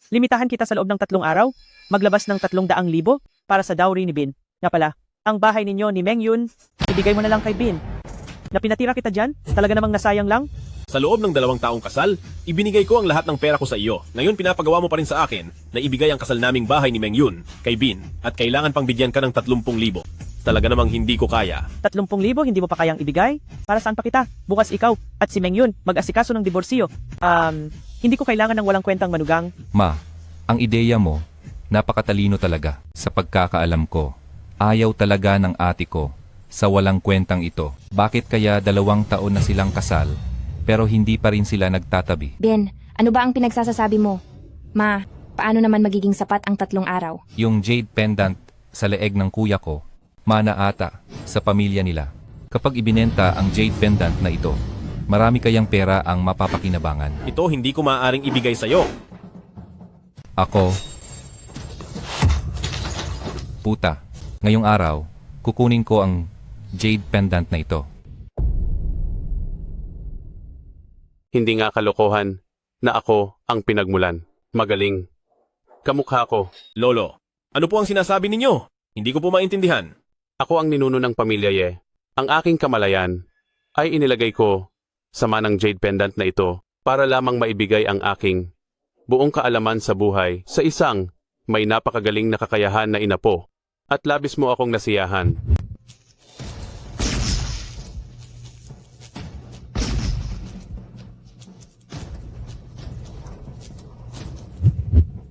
Limitahan kita sa loob ng 3 araw, maglabas ng 300,000 para sa dowry ni Bin. Nga pala, ang bahay ninyo ni Meng Yun, ibigay mo na lang kay Bin. Na pinatira kita dyan, talaga namang nasayang lang. Sa loob ng 2 taong kasal, ibinigay ko ang lahat ng pera ko sa iyo. Ngayon pinapagawa mo pa rin sa akin na ibigay ang kasal naming bahay ni Meng Yun kay Bin at kailangan pang bigyan ka ng 30,000. Talaga namang hindi ko kaya. 30,000 hindi mo pa kayang ibigay? Para saan pa kita? Bukas ikaw at si Meng Yun mag-asikaso ng diborsyo. Hindi ko kailangan ng walang kwentang manugang. Ma, ang ideya mo, napakatalino talaga. Sa pagkakaalam ko, ayaw talaga ng ate ko sa walang kwentang ito. Bakit kaya 2 taon na silang kasal, pero hindi pa rin sila nagtatabi? Ben, ano ba ang pinagsasasabi mo? Ma, paano naman magiging sapat ang 3 araw? Yung jade pendant sa leeg ng kuya ko, mana ata sa pamilya nila. Kapag ibinenta ang jade pendant na ito, marami kayang pera ang mapapakinabangan. Ito hindi ko maaaring ibigay sa iyo. Ako, puta, ngayong araw, kukunin ko ang jade pendant na ito. Hindi nga kalokohan na ako ang pinagmulan. Magaling. Kamukha ko. Lolo, ano po ang sinasabi ninyo? Hindi ko po maintindihan. Ako ang ninuno ng pamilya Ye. Ang aking kamalayan ay inilagay ko sa manang jade pendant na ito para lamang maibigay ang aking buong kaalaman sa buhay sa isang may napakagaling na kakayahan na inapo at labis mo akong nasiyahan.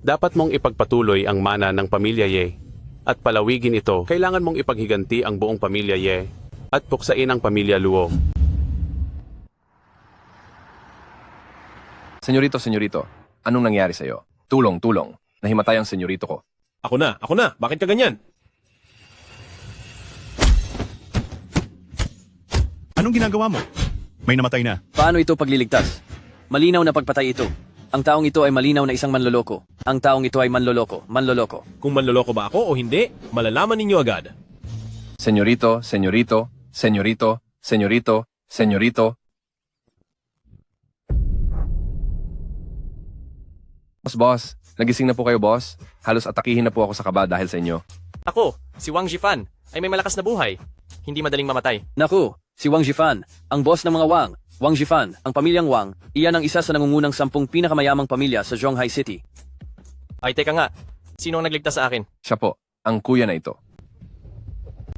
Dapat mong ipagpatuloy ang mana ng pamilya Ye at palawigin ito. Kailangan mong ipaghiganti ang buong pamilya Ye at puksain ang pamilya Luo. Senyorito, anong nangyari sa'yo? Tulong. Nahimatay ang senyorito ko. Ako na. Bakit ka ganyan? Anong ginagawa mo? May namatay na. Paano ito pagliligtas? Malinaw na pagpatay ito. Ang taong ito ay malinaw na isang manloloko. Ang taong ito ay manloloko. Kung manloloko ba ako o hindi, malalaman ninyo agad. Senyorito. Boss, nagising na po kayo, boss. Halos atakihin na po ako sa kaba dahil sa inyo. Ako, si Wang Jifan, ay may malakas na buhay. Hindi madaling mamatay. Naku, si Wang Jifan, ang boss ng mga Wang. Wang Jifan, ang pamilyang Wang, iyan ang isa sa nangungunang 10 pinakamayamang pamilya sa Zhonghai City. Ay teka nga, sino ang nagligtas sa akin? Siya po, ang kuya na ito.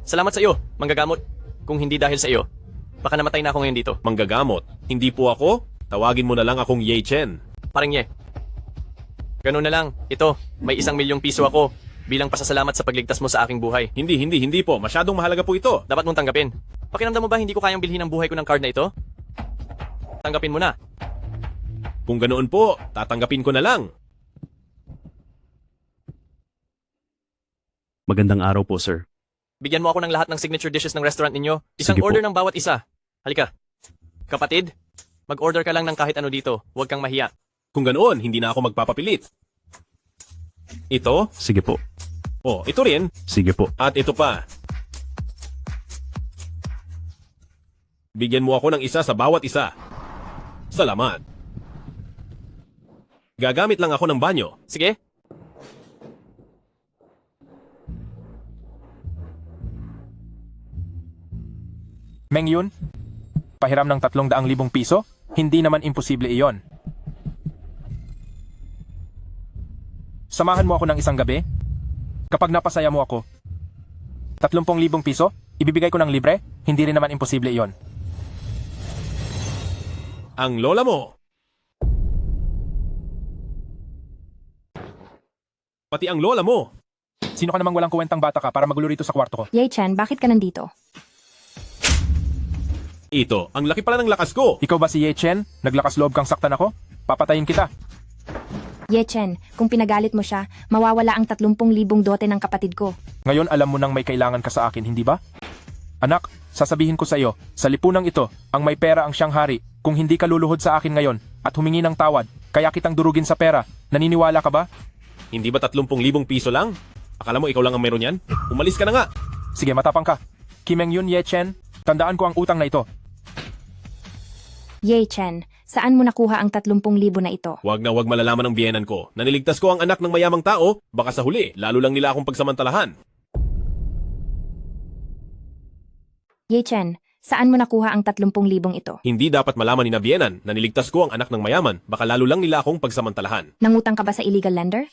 Salamat sa iyo, manggagamot. Kung hindi dahil sa iyo, baka namatay na ako ngayon dito. Manggagamot. Hindi po ako. Tawagin mo na lang akong Ye Chen. Parang Ye. Ganun na lang, ito, may 1,000,000 piso ako bilang pasasalamat sa pagligtas mo sa aking buhay. Hindi po. Masyadong mahalaga po ito. Dapat mong tanggapin. Pakiramdam mo ba hindi ko kayang bilhin ang buhay ko ng card na ito? Tanggapin mo na. Kung ganoon po, tatanggapin ko na lang. Magandang araw po, sir. Bigyan mo ako ng lahat ng signature dishes ng restaurant ninyo. Isang Sige po. order ng bawat isa. Halika. Kapatid, mag-order ka lang ng kahit ano dito. Huwag kang mahiya. Kung ganoon, hindi na ako magpapapilit. Ito? Sige po. Oh, ito rin. Sige po. At ito pa. Bigyan mo ako ng isa sa bawat isa. Salamat. Gagamit lang ako ng banyo. Sige. Meng Yun, pahiram ng 300,000 piso? Hindi naman imposible iyon. Samahan mo ako ng isang gabi? Kapag napasaya mo ako, 30,000 piso? Ibibigay ko ng libre? Hindi rin naman imposible iyon. Ang lola mo. Pati ang lola mo. Sino ka namang walang kuwentang bata ka para magulo rito sa kwarto ko? Ye Chen, bakit ka nandito? Ito, ang laki pala ng lakas ko. Ikaw ba si Ye Chen? Naglakas loob kang saktan ako? Papatayin kita. Ye Chen, kung pinagalit mo siya, mawawala ang 30,000 dote ng kapatid ko. Ngayon alam mo nang may kailangan ka sa akin, hindi ba? Anak, sasabihin ko sa iyo, sa lipunang ito, ang may pera ang siyang hari. Kung hindi ka luluhod sa akin ngayon at humingi ng tawad, kaya kitang durugin sa pera, naniniwala ka ba? Hindi ba 30,000 piso lang? Akala mo ikaw lang ang meron yan? Umalis ka na nga. Sige, matapang ka. Kim Meng Yun, Ye Chen, tandaan ko ang utang na ito. Ye Chen, saan mo nakuha ang 30,000 na ito? Wag na wag malalaman ng biyenan ko. Naniligtas ko ang anak ng mayamang tao, baka sa huli, lalo lang nila akong pagsamantalahan. Ye Chen, saan mo nakuha ang 30,000 ito? Hindi dapat malaman ni na biyenan na niligtas ko ang anak ng mayaman, baka lalo lang nila akong pagsamantalahan. Nangutang ka ba sa illegal lender?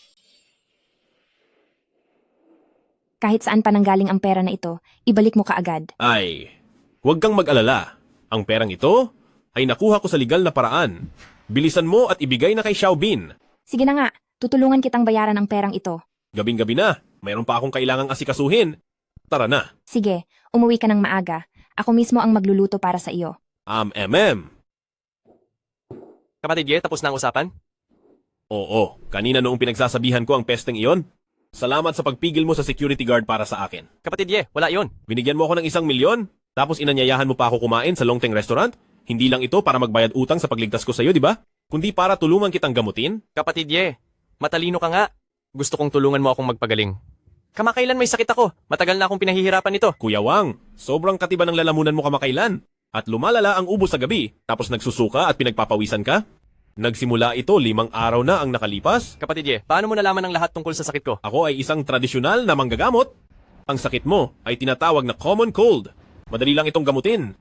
Kahit saan pa nanggaling ang pera na ito, ibalik mo kaagad. Ay, huwag kang mag-alala. Ang perang ito ay nakuha ko sa legal na paraan. Bilisan mo at ibigay na kay Xiaobin. Sige na nga, tutulungan kitang bayaran ang perang ito. Gabing-gabi na, mayroon pa akong kailangang asikasuhin. Tara na. Sige, umuwi ka ng maaga. Ako mismo ang magluluto para sa iyo. Kapatid Ye, tapos na ang usapan? Oo, kanina noong pinagsasabihan ko ang pesteng iyon. Salamat sa pagpigil mo sa security guard para sa akin. Kapatid Ye, wala yon. Binigyan mo ako ng 1,000,000, tapos inanyayahan mo pa ako kumain sa Longteng Restaurant? Hindi lang ito para magbayad utang sa pagligtas ko sa iyo, di ba? Kundi para tulungan kitang gamutin? Kapatid Ye, matalino ka nga. Gusto kong tulungan mo akong magpagaling. Kamakailan may sakit ako. Matagal na akong pinahihirapan nito. Kuya Wang, sobrang katiba ng lalamunan mo kamakailan. At lumalala ang ubo sa gabi, tapos nagsusuka at pinagpapawisan ka? Nagsimula ito 5 araw na ang nakalipas? Kapatid Ye, paano mo nalaman ang lahat tungkol sa sakit ko? Ako ay isang tradisyonal na manggagamot. Ang sakit mo ay tinatawag na common cold. Madali lang itong gamutin.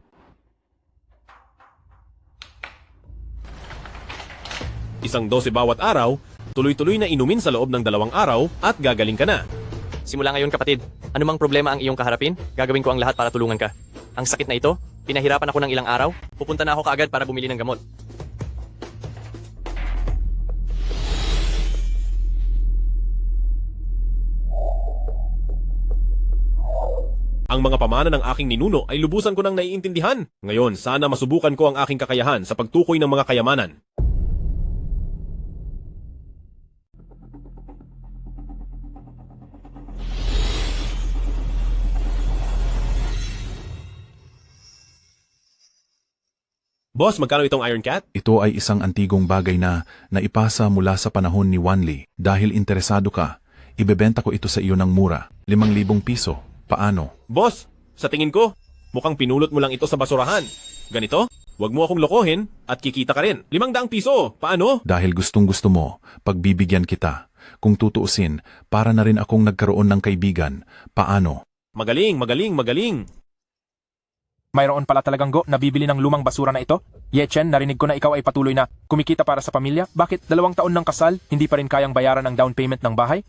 Isang 12 bawat araw, tuloy-tuloy na inumin sa loob ng 2 araw at gagaling ka na. Simula ngayon kapatid, anumang problema ang iyong kaharapin, gagawin ko ang lahat para tulungan ka. Ang sakit na ito, pinahirapan ako ng ilang araw, pupunta na ako kaagad para bumili ng gamot. Ang mga pamana ng aking ninuno ay lubusan ko nang naiintindihan. Ngayon, sana masubukan ko ang aking kakayahan sa pagtukoy ng mga kayamanan. Boss, magkano itong Iron Cat? Ito ay isang antigong bagay na naipasa mula sa panahon ni Wanli. Dahil interesado ka, ibebenta ko ito sa iyo ng mura. 5,000 piso. Paano? Boss, sa tingin ko, mukhang pinulot mo lang ito sa basurahan. Ganito? Huwag mo akong lokohin at kikita ka rin. 500 piso. Paano? Dahil gustong-gusto mo, pagbibigyan kita. Kung tutuusin, para na rin akong nagkaroon ng kaibigan. Paano? Magaling, magaling, magaling. Mayroon pala talagang nabibili ng lumang basura na ito? Ye Chen, narinig ko na ikaw ay patuloy na kumikita para sa pamilya. Bakit 2 taon ng kasal, hindi pa rin kayang bayaran ang down payment ng bahay?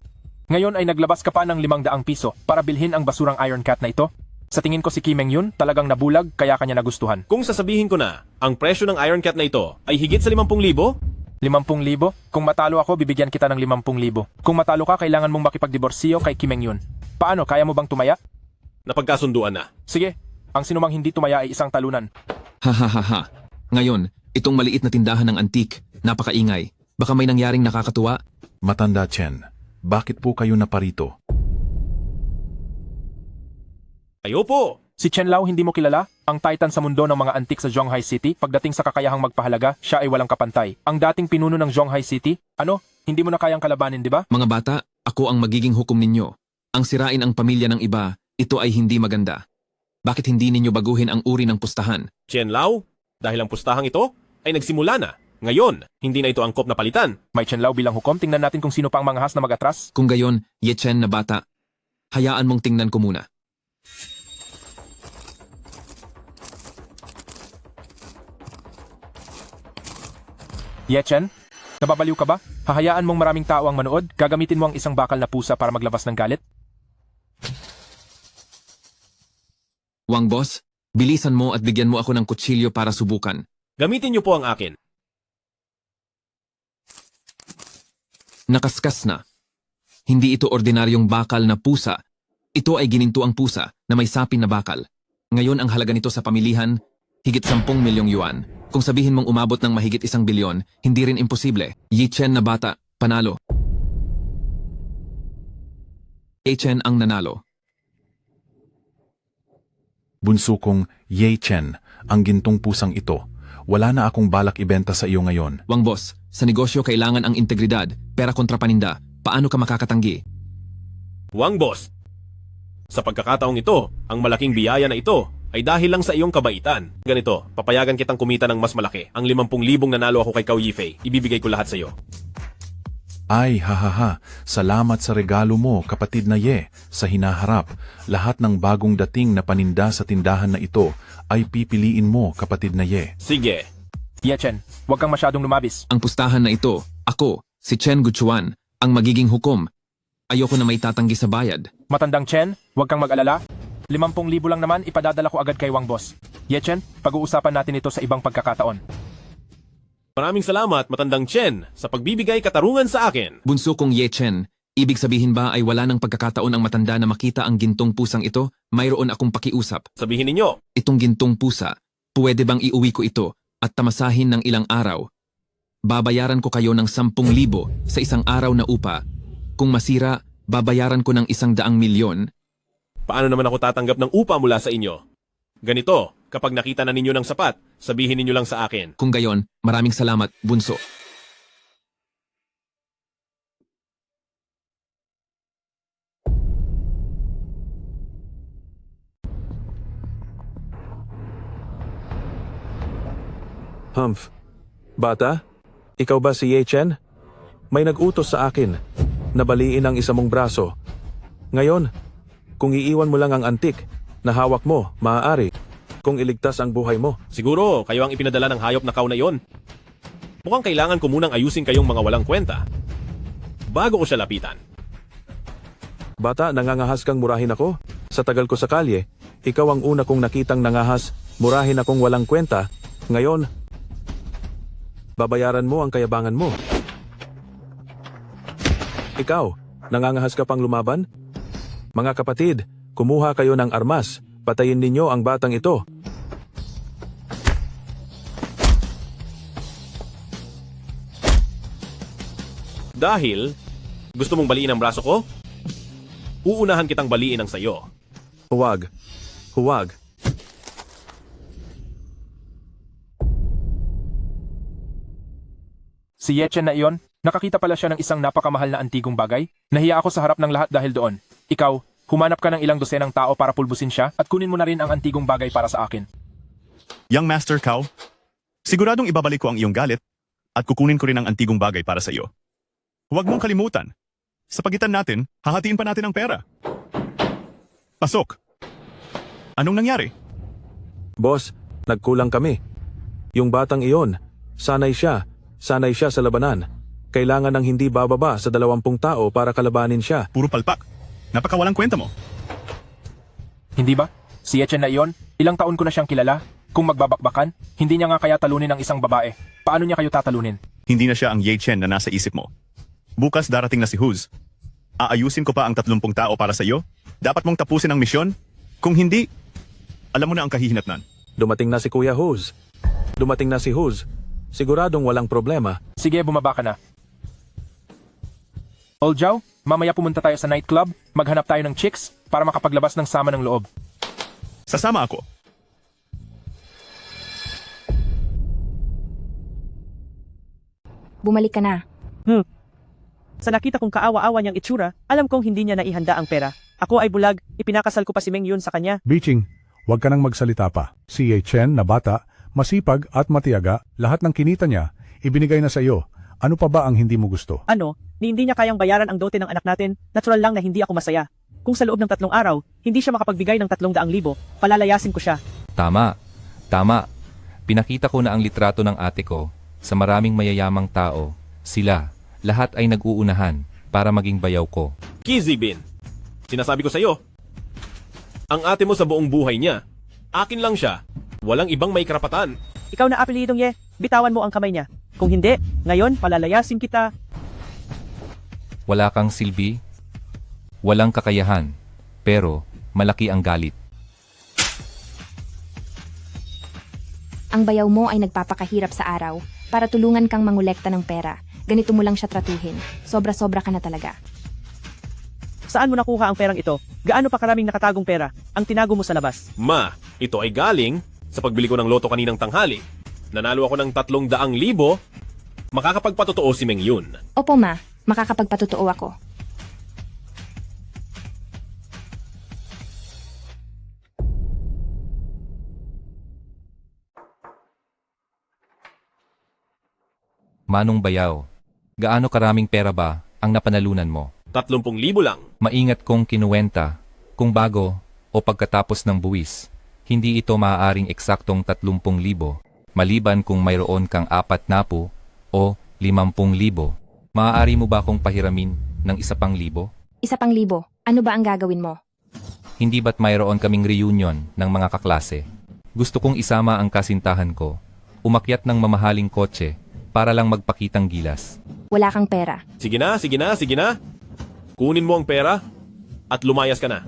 Ngayon ay naglabas ka pa ng 500 piso para bilhin ang basurang Iron Cat na ito? Sa tingin ko si Kim Meng Yun talagang nabulag kaya kanya nagustuhan. Kung sasabihin ko na, ang presyo ng Iron Cat na ito ay higit sa 50,000? 50,000? Kung matalo ako, bibigyan kita ng 50,000. Kung matalo ka, kailangan mong makipagdiborsyo kay Kim Meng Yun. Paano, kaya mo bang tumaya? Napagkasunduan na. Sige, ang sinumang hindi tumaya ay isang talunan. Ha. Ngayon, itong maliit na tindahan ng antik, napakaingay. Baka may nangyaring nakakatuwa. Matanda Chen, bakit po kayo naparito? Ayo po! Si Chen Lao hindi mo kilala? Ang titan sa mundo ng mga antik sa Zhonghai City, pagdating sa kakayahang magpahalaga, siya ay walang kapantay. Ang dating pinuno ng Zhonghai City, ano? Hindi mo na kayang kalabanin, di ba? Mga bata, ako ang magiging hukom ninyo. Ang sirain ang pamilya ng iba, ito ay hindi maganda. Bakit hindi ninyo baguhin ang uri ng pustahan? Chen Lao, dahil ang pustahang ito ay nagsimula na. Ngayon, hindi na ito angkop na palitan. May Chen Lao bilang hukom, tingnan natin kung sino pa ang manghas na mag-atras. Kung gayon, Ye Chen na bata, hayaan mong tingnan ko muna. Ye Chen, nababaliw ka ba? Hahayaan mong maraming tao ang manood? Gagamitin mo ang isang bakal na pusa para maglabas ng galit? Wang boss, bilisan mo at bigyan mo ako ng kutsilyo para subukan. Gamitin niyo po ang akin. Nakaskas na. Hindi ito ordinaryong bakal na pusa. Ito ay ginintuang pusa na may sapin na bakal. Ngayon ang halaga nito sa pamilihan, higit 10 milyong yuan. Kung sabihin mong umabot ng mahigit 1 bilyon, hindi rin imposible. Ye Chen na bata, panalo. Ye Chen ang nanalo. Bunso kong Ye Chen, ang gintong pusang ito. Wala na akong balak ibenta sa iyo ngayon. Wang boss, sa negosyo kailangan ang integridad, pera kontra paninda. Paano ka makakatanggi? Wang boss, sa pagkakataong ito, ang malaking biyaya na ito ay dahil lang sa iyong kabaitan. Ganito, papayagan kitang kumita ng mas malaki. Ang 50,000 nanalo ako kay Cao Yifei, ibibigay ko lahat sa iyo. Ay, hahaha, salamat sa regalo mo, kapatid na Ye. Sa hinaharap, lahat ng bagong dating na paninda sa tindahan na ito ay pipiliin mo, kapatid na Ye. Sige. Ye Chen, huwag kang masyadong lumabis. Ang pustahan na ito, ako, si Chen Guchuan, ang magiging hukom. Ayoko na may tatanggi sa bayad. Matandang Chen, huwag kang mag-alala. 50,000 lang naman ipadadala ko agad kay Wang Boss. Ye Chen, pag-uusapan natin ito sa ibang pagkakataon. Maraming salamat, matandang Chen, sa pagbibigay katarungan sa akin. Bunso kong Ye Chen, ibig sabihin ba ay wala ng pagkakataon ang matanda na makita ang gintong pusang ito? Mayroon akong pakiusap. Sabihin ninyo, Itong gintong pusa, pwede bang iuwi ko ito at tamasahin ng ilang araw? Babayaran ko kayo ng 10,000 sa isang araw na upa. Kung masira, babayaran ko ng 100,000,000. paano naman ako tatanggap ng upa mula sa inyo? Ganito, kapag nakita na ninyo ng sapat, sabihin ninyo lang sa akin. Kung gayon, maraming salamat, bunso. Humph. Bata, ikaw ba si Ye Chen? May nag-utos sa akin na baliin ang isa mong braso. Ngayon, kung iiwan mo lang ang antik na hawak mo, maaari kung iligtas ang buhay mo. Siguro, kayo ang ipinadala ng hayop na Cao na yon. Mukhang kailangan ko munang ayusin kayong mga walang kwenta bago ko siya lapitan. Bata, nangangahas kang murahin ako? Sa tagal ko sa kalye, ikaw ang una kong nakitang nangahas, murahin akong walang kwenta. Ngayon, babayaran mo ang kayabangan mo. Ikaw, nangangahas ka pang lumaban? Mga kapatid, kumuha kayo ng armas. Patayin ninyo ang batang ito. Dahil, gusto mong baliin ang braso ko? Uunahan kitang baliin ang sayo. Huwag. Huwag. Si Ye Chen na iyon, nakakita pala siya ng isang napakamahal na antigong bagay. Nahiya ako sa harap ng lahat dahil doon. Ikaw, humanap ka ng ilang dosenang tao para pulbusin siya at kunin mo na rin ang antigong bagay para sa akin. Young Master Cao, siguradong ibabalik ko ang iyong galit at kukunin ko rin ang antigong bagay para sa iyo. Huwag mong kalimutan, sa pagitan natin, hahatiin pa natin ang pera. Pasok. Anong nangyari? Boss, nagkulang kami. Yung batang iyon, sanay siya sa labanan. Kailangan ng hindi bababa sa 20 tao para kalabanin siya. Puro palpak. Napakawalang kwenta mo. Hindi ba? Si Ye Chen na iyon, ilang taon ko na siyang kilala. Kung magbabakbakan, hindi niya nga kaya talunin ang isang babae. Paano niya kayo tatalunin? Hindi na siya ang Ye Chen na nasa isip mo. Bukas darating na si Huz. Aayusin ko pa ang 30 tao para sa iyo. Dapat mong tapusin ang misyon. Kung hindi, alam mo na ang kahihinatnan. Dumating na si Kuya Huz. Dumating na si Huz. Siguradong walang problema. Sige, bumaba ka na. Oljao, mamaya pumunta tayo sa nightclub, maghanap tayo ng chicks para makapaglabas ng sama ng loob. Sasama ako. Bumalik ka na. Sa nakita kong kaawa-awa niyang itsura, alam kong hindi niya naihanda ang pera. Ako ay bulag, ipinakasal ko pa si Meng Yun sa kanya. Biching, huwag ka nang magsalita pa. Si Ye Chen na bata, masipag at matiyaga, lahat ng kinita niya, ibinigay na sa iyo. Ano pa ba ang hindi mo gusto? Ano, ni hindi niya kayang bayaran ang dote ng anak natin, natural lang na hindi ako masaya. Kung sa loob ng 3 araw, hindi siya makapagbigay ng 300,000, palalayasin ko siya. Tama. Pinakita ko na ang litrato ng ate ko sa maraming mayayamang tao. Sila, lahat ay nag-uunahan para maging bayaw ko. Kizzy Bin, sinasabi ko sa iyo, ang ate mo sa buong buhay niya, akin lang siya. Walang ibang may karapatan. Ikaw na apelidong Ye, bitawan mo ang kamay niya. Kung hindi, ngayon palalayasin kita. Wala kang silbi, walang kakayahan, pero malaki ang galit. Ang bayaw mo ay nagpapakahirap sa araw para tulungan kang mangolekta ng pera. Ganito mo lang siya tratuhin. Sobra-sobra ka na talaga. Saan mo nakuha ang perang ito? Gaano pa karaming nakatagong pera ang tinago mo sa labas? Ma, ito ay galing sa pagbili ko ng loto kaninang tanghali. Nanalo ako ng 300,000, makakapagpatotoo si Meng Yun. Opo ma, makakapagpatotoo ako. Manong Bayaw, gaano karaming pera ba ang napanalunan mo? 30,000 lang. Maingat kong kinuwenta, kung bago o pagkatapos ng buwis, hindi ito maaaring eksaktong 30,000, maliban kung mayroon kang 40 o 50,000. Maaari mo ba akong pahiramin ng 1,000? 1,000. Ano ba ang gagawin mo? Hindi ba't mayroon kaming reunion ng mga kaklase? Gusto kong isama ang kasintahan ko, umakyat ng mamahaling kotse para lang magpakitang gilas. Wala kang pera. Sige na, sige na, sige na. Kunin mo ang pera at lumayas ka na.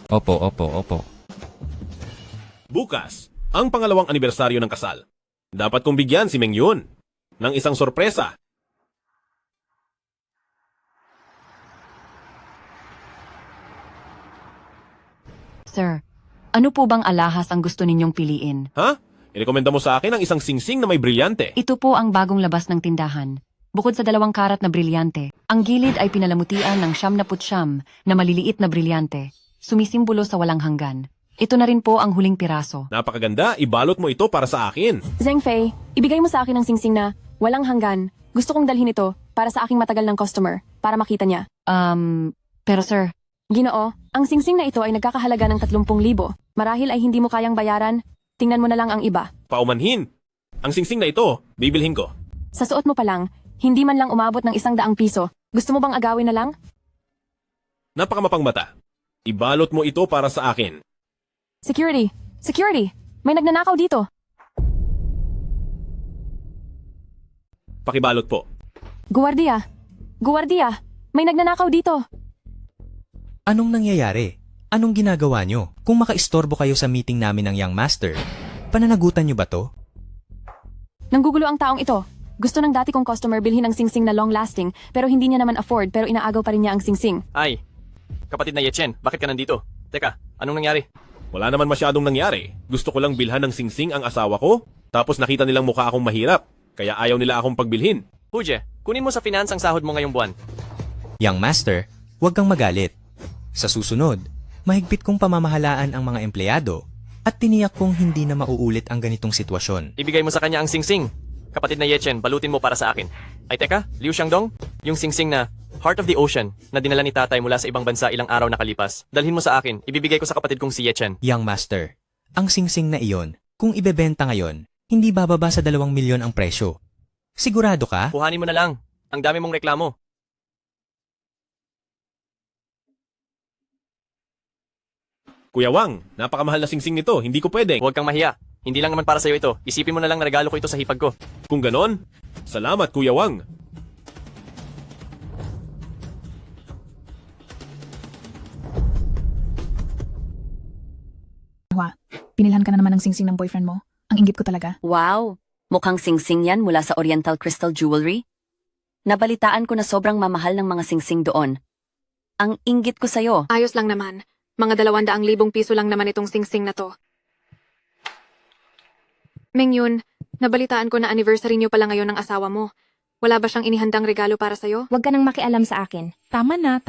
Opo. Bukas, ang pangalawang anibersaryo ng kasal. Dapat kong bigyan si Meng Yun ng isang sorpresa. Sir, ano po bang alahas ang gusto ninyong piliin? Ha? Irekomenda mo sa akin ang isang singsing na may brilyante. Ito po ang bagong labas ng tindahan. Bukod sa 2 karat na brilyante, ang gilid ay pinalamutian ng 99 na maliliit na brilyante, sumisimbolo sa walang hanggan. Ito na rin po ang huling piraso. Napakaganda, ibalot mo ito para sa akin. Zheng Fei, ibigay mo sa akin ang singsing na walang hanggan. Gusto kong dalhin ito para sa aking matagal ng customer, para makita niya. Pero sir... Ginoo, ang singsing na ito ay nagkakahalaga ng 30,000. Marahil ay hindi mo kayang bayaran, tingnan mo na lang ang iba. Paumanhin. Ang singsing na ito, bibilhin ko. Sa suot mo pa lang, hindi man lang umabot ng 100 piso. Gusto mo bang agawin na lang? Napakamapang mata. Ibalot mo ito para sa akin. Security! Security! May nagnanakaw dito! Pakibalot po. Guwardiya! Guwardiya! May nagnanakaw dito! Anong nangyayari? Anong ginagawa nyo? Kung makaistorbo kayo sa meeting namin ng Young Master, pananagutan nyo ba to? Nanggugulo ang taong ito. Gusto ng dati kong customer bilhin ang singsing na long-lasting pero hindi niya naman afford pero inaagaw pa rin niya ang singsing. Ay, kapatid na Yechen, bakit ka nandito? Teka, anong nangyari? Wala naman masyadong nangyari. Gusto ko lang bilhan ng singsing ang asawa ko, tapos nakita nilang mukha akong mahirap, kaya ayaw nila akong pagbilhin. Huje, kunin mo sa finance ang sahod mo ngayong buwan. Young Master, huwag kang magalit. Sa susunod, mahigpit kong pamamahalaan ang mga empleyado at tiniyak kong hindi na mauulit ang ganitong sitwasyon. Ibigay mo sa kanya ang singsing. Kapatid na Yechen, balutin mo para sa akin. Ay teka, Liu Xiangdong, yung singsing na Heart of the Ocean na dinala ni tatay mula sa ibang bansa ilang araw nakalipas. Dalhin mo sa akin, ibibigay ko sa kapatid kong si Yechen. Young Master, ang singsing na iyon, kung ibebenta ngayon, hindi bababa sa 2 milyon ang presyo. Sigurado ka? Kuhanin mo na lang. Ang dami mong reklamo. Kuya Wang, napakamahal na singsing nito, hindi ko pwede. Huwag kang mahiya. Hindi lang naman para sa'yo ito. Isipin mo na lang na regalo ko ito sa hipag ko. Kung ganon, salamat Kuya Wang. Pinilhan ka na naman ng singsing ng boyfriend mo. Ang inggit ko talaga. Wow! Mukhang singsing yan mula sa Oriental Crystal Jewelry. Nabalitaan ko na sobrang mamahal ng mga singsing doon. Ang inggit ko sa'yo. Ayos lang naman. Mga 200,000 piso lang naman itong singsing na to. Meng Yun, nabalitaan ko na anniversary niyo pala ngayon ng asawa mo. Wala ba siyang inihandang regalo para sa'yo? Huwag ka nang makialam sa akin. Tama na.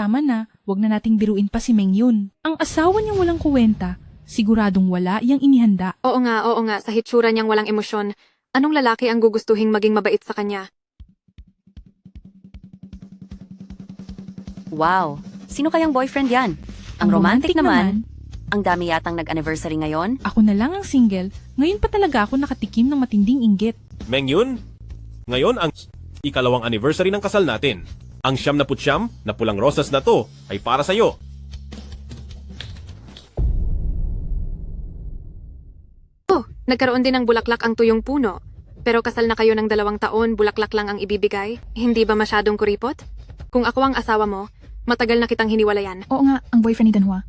Huwag na nating biruin pa si Meng Yun. Ang asawa niyang walang kuwenta, siguradong wala iyang inihanda. Oo nga. Sa hitsura niyang walang emosyon. Anong lalaki ang gugustuhing maging mabait sa kanya? Wow! Sino kayang boyfriend yan? Ang romantic naman. Ang dami yatang nag-anniversary ngayon. Ako na lang ang single. Ngayon pa talaga ako nakatikim ng matinding inggit. Meng Yun, ngayon ang ikalawang anniversary ng kasal natin. Ang 99 na pulang rosas na to ay para sa'yo. Nagkaroon din ng bulaklak ang tuyong puno. Pero kasal na kayo ng 2 taon, bulaklak lang ang ibibigay. Hindi ba masyadong kuripot? Kung ako ang asawa mo, matagal na kitang hiniwalayan. Oo nga, ang boyfriend ni Danhua.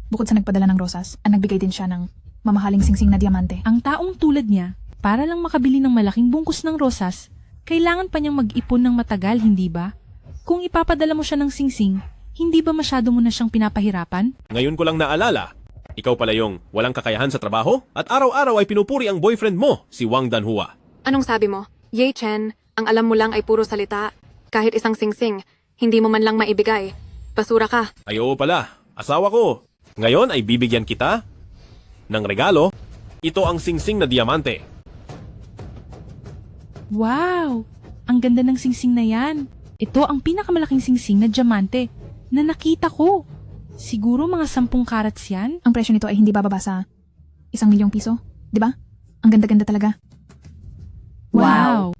Bukod sa nagpadala ng rosas, ang nagbigay din siya ng mamahaling singsing na diamante. Ang taong tulad niya, para lang makabili ng malaking bungkus ng rosas, kailangan pa niyang mag-ipon ng matagal, hindi ba? Kung ipapadala mo siya ng singsing, hindi ba masyado mo na siyang pinapahirapan? Ngayon ko lang naalala, ikaw pala yung walang kakayahan sa trabaho at araw-araw ay pinupuri ang boyfriend mo, si Wang Danhua. Anong sabi mo? Ye Chen, ang alam mo lang ay puro salita. Kahit isang singsing, hindi mo man lang maibigay. Basura ka. Ay oo pala, asawa ko. Ngayon ay bibigyan kita ng regalo. Ito ang singsing na diamante. Wow! Ang ganda ng singsing na yan. Ito ang pinakamalaking singsing na diamante na nakita ko. Siguro mga 10 karats yan. Ang presyo nito ay hindi bababa sa 1,000,000 piso. Di ba? Ang ganda-ganda talaga. Wow!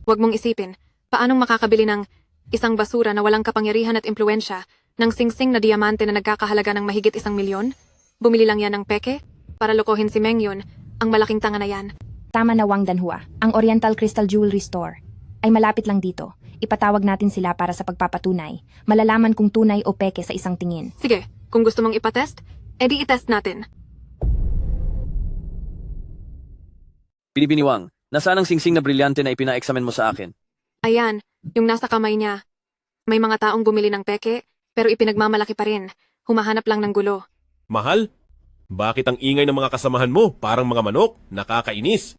Huwag mong isipin, paanong makakabili ng isang basura na walang kapangyarihan at impluensya ng singsing na diamante na nagkakahalaga ng mahigit 1,000,000? Bumili lang yan ng peke para lokohin si Mengyun, ang malaking tanga na yan. Tama na Wang Danhua, ang Oriental Crystal Jewelry Store ay malapit lang dito. Ipatawag natin sila para sa pagpapatunay. Malalaman kung tunay o peke sa isang tingin. Sige, kung gusto mong ipatest, edi itest natin. Binibini Wang, nasaan ang singsing na brilyante na ipina-examine mo sa akin? Ayan, yung nasa kamay niya. May mga taong bumili ng peke, pero ipinagmamalaki pa rin. Humahanap lang ng gulo. Mahal? Bakit ang ingay ng mga kasamahan mo parang mga manok? Nakakainis.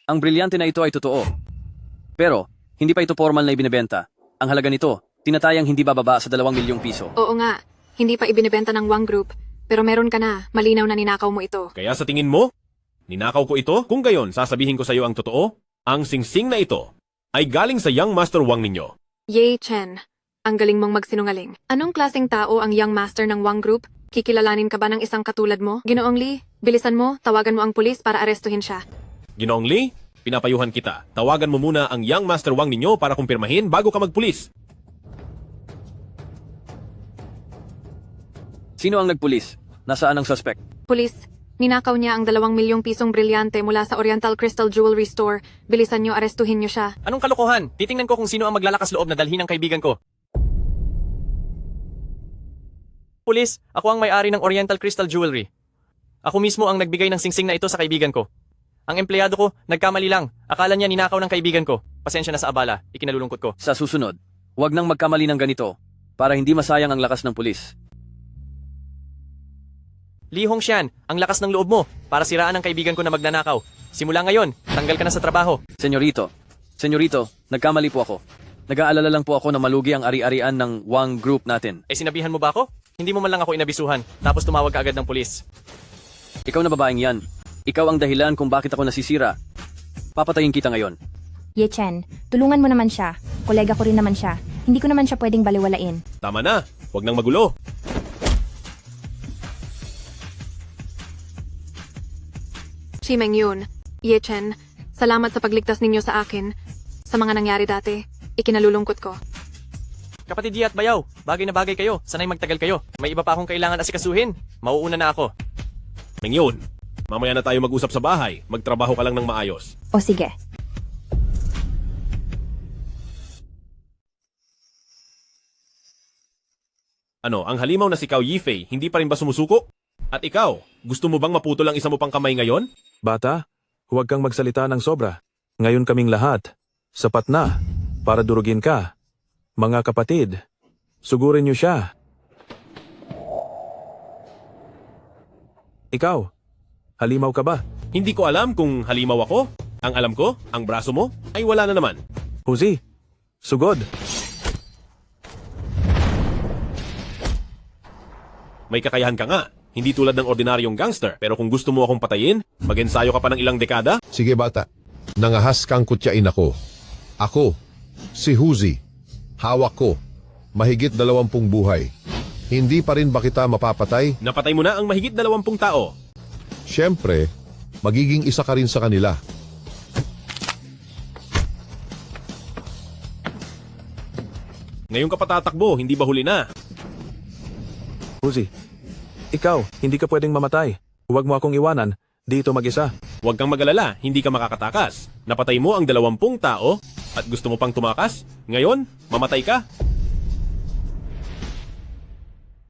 Ang brilyante na ito ay totoo. Pero, hindi pa ito formal na ibinebenta. Ang halaga nito, tinatayang hindi bababa sa 2,000,000 piso. Oo nga, hindi pa ibinibenta ng Wang Group, pero meron ka na, malinaw na ninakaw mo ito. Kaya sa tingin mo, ninakaw ko ito? Kung gayon, sasabihin ko sa iyo ang totoo. Ang singsing na ito ay galing sa Young Master Wang ninyo. Ye Chen, ang galing mong magsinungaling. Anong klaseng tao ang young master ng Wang Group? Kikilalanin ka ba ng isang katulad mo? Ginoong Lee, bilisan mo, tawagan mo ang pulis para arestuhin siya. Ginoong Lee, pinapayuhan kita. Tawagan mo muna ang Young Master Wang ninyo para kumpirmahin bago ka magpulis. Sino ang nagpulis? Nasaan ang suspect? Pulis, ninakaw niya ang 2,000,000 pisong brilyante mula sa Oriental Crystal Jewelry Store. Bilisan niyo, arestuhin niyo siya. Anong kalokohan? Titingnan ko kung sino ang maglalakas loob na dalhin ng kaibigan ko. Pulis, ako ang may-ari ng Oriental Crystal Jewelry. Ako mismo ang nagbigay ng singsing na ito sa kaibigan ko. Ang empleyado ko, nagkamali lang. Akala niya ninakaw ng kaibigan ko. Pasensya na sa abala, ikinalulungkot ko. Sa susunod, huwag nang magkamali ng ganito para hindi masayang ang lakas ng pulis. Li Hongxian, ang lakas ng loob mo para siraan ang kaibigan ko na magnanakaw. Simula ngayon, tanggal ka na sa trabaho. Senyorito, nagkamali po ako. Nag-aalala lang po ako na malugi ang ari-arian ng Wang Group natin. Eh sinabihan mo ba ako? Hindi mo man lang ako inabisuhan, tapos tumawag ka agad ng pulis. Ikaw na babaeng yan. Ikaw ang dahilan kung bakit ako nasisira. Papatayin kita ngayon. Ye Chen, tulungan mo naman siya. Kolega ko rin naman siya. Hindi ko naman siya pwedeng baliwalain. Tama na, huwag nang magulo. Si Mengyun, Ye Chen, salamat sa pagligtas ninyo sa akin. Sa mga nangyari dati, ikinalulungkot ko. Kapatid Yi at Bayaw, bagay na bagay kayo, sanay magtagal kayo. May iba pa akong kailangan asikasuhin. Mauuna na ako. Mengyun, mamaya na tayo mag-usap sa bahay. Magtrabaho ka lang ng maayos. O sige. Ano, ang halimaw na si Cao Yifei, hindi pa rin ba sumusuko? At ikaw, gusto mo bang maputol ang isa mo pang kamay ngayon? Bata, huwag kang magsalita ng sobra. Ngayon kaming lahat, sapat na, para durugin ka. Mga kapatid, sugurin niyo siya. Ikaw, halimaw ka ba? Hindi ko alam kung halimaw ako. Ang alam ko, ang braso mo, ay wala na naman. Huzi, sugod. May kakayahan ka nga. Hindi tulad ng ordinaryong gangster. Pero kung gusto mo akong patayin, mag-ensayo ka pa ng ilang dekada? Sige bata, nangahas kang kutyain ako. Ako, si Huzi. Hawak ko. Mahigit 20 buhay. Hindi pa rin ba kita mapapatay? Napatay mo na ang mahigit 20 tao. Siyempre, magiging isa ka rin sa kanila. Ngayon ka patatakbo, hindi ba huli na? Huzi, ikaw, hindi ka pwedeng mamatay. Huwag mo akong iwanan, dito mag-isa. Huwag kang mag-alala, hindi ka makakatakas. Napatay mo ang 20 tao at gusto mo pang tumakas? Ngayon, mamatay ka?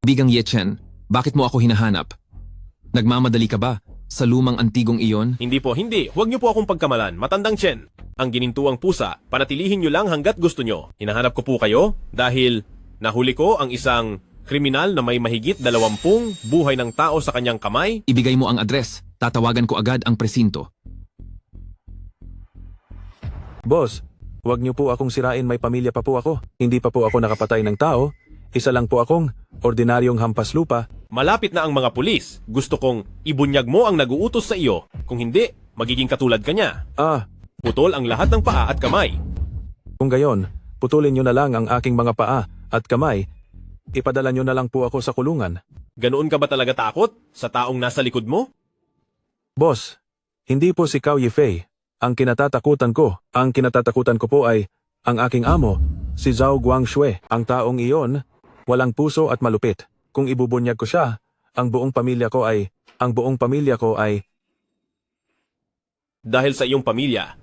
Bigang Ye Chen, bakit mo ako hinahanap? Nagmamadali ka ba sa lumang antigong iyon? Hindi po, hindi. Huwag niyo po akong pagkamalan. Matandang Chen. Ang ginintuang pusa, panatilihin niyo lang hanggat gusto niyo. Hinahanap ko po kayo dahil nahuli ko ang isang kriminal na may mahigit 20 buhay ng tao sa kanyang kamay. Ibigay mo ang address. Tatawagan ko agad ang presinto. Boss, huwag niyo po akong sirain, may pamilya pa po ako. Hindi pa po ako nakapatay ng tao. Isa lang po akong ordinaryong hampas lupa Malapit na ang mga pulis. Gusto kong ibunyag mo ang naguutos sa iyo. Kung hindi, magiging katulad ka niya. Putol ang lahat ng paa at kamay. Kung gayon, putulin nyo na lang ang aking mga paa at kamay. Ipadala nyo na lang po ako sa kulungan. Ganoon ka ba talaga takot sa taong nasa likod mo? Boss, hindi po si Cao Yifei ang kinatatakutan ko. Ang kinatatakutan ko po ay ang aking amo, si Zhao Guangshui. Ang taong iyon, walang puso at malupit. Kung ibubunyag ko siya, ang buong pamilya ko ay Dahil sa iyong pamilya,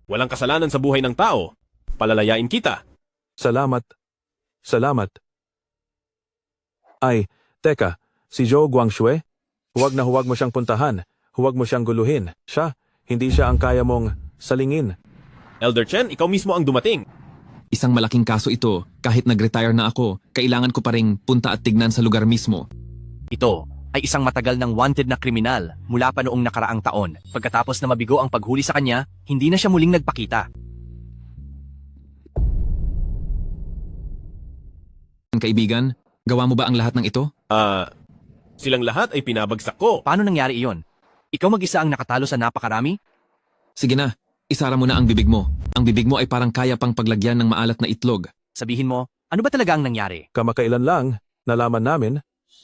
walang kasalanan sa buhay ng tao. Palalayain kita. Salamat. Ay, teka, si Zhao Guangshui? Huwag na huwag mo siyang puntahan. Huwag mo siyang guluhin. Hindi siya ang kaya mong salingin. Elder Chen, ikaw mismo ang dumating. Isang malaking kaso ito. Kahit nag-retire na ako, kailangan ko pa ring punta at tignan sa lugar mismo. Ito ay isang matagal ng wanted na kriminal mula pa noong nakaraang taon. Pagkatapos na mabigo ang paghuli sa kanya, hindi na siya muling nagpakita. Kaibigan, gawa mo ba ang lahat ng ito? Silang lahat ay pinabagsak ko. Paano nangyari iyon? Ikaw mag-isa ang nakatalo sa napakarami? Sige na, isara mo na ang bibig mo. Ang bibig mo ay parang kaya pang paglagyan ng maalat na itlog. Sabihin mo, ano ba talaga ang nangyari? Kamakailan lang, nalaman namin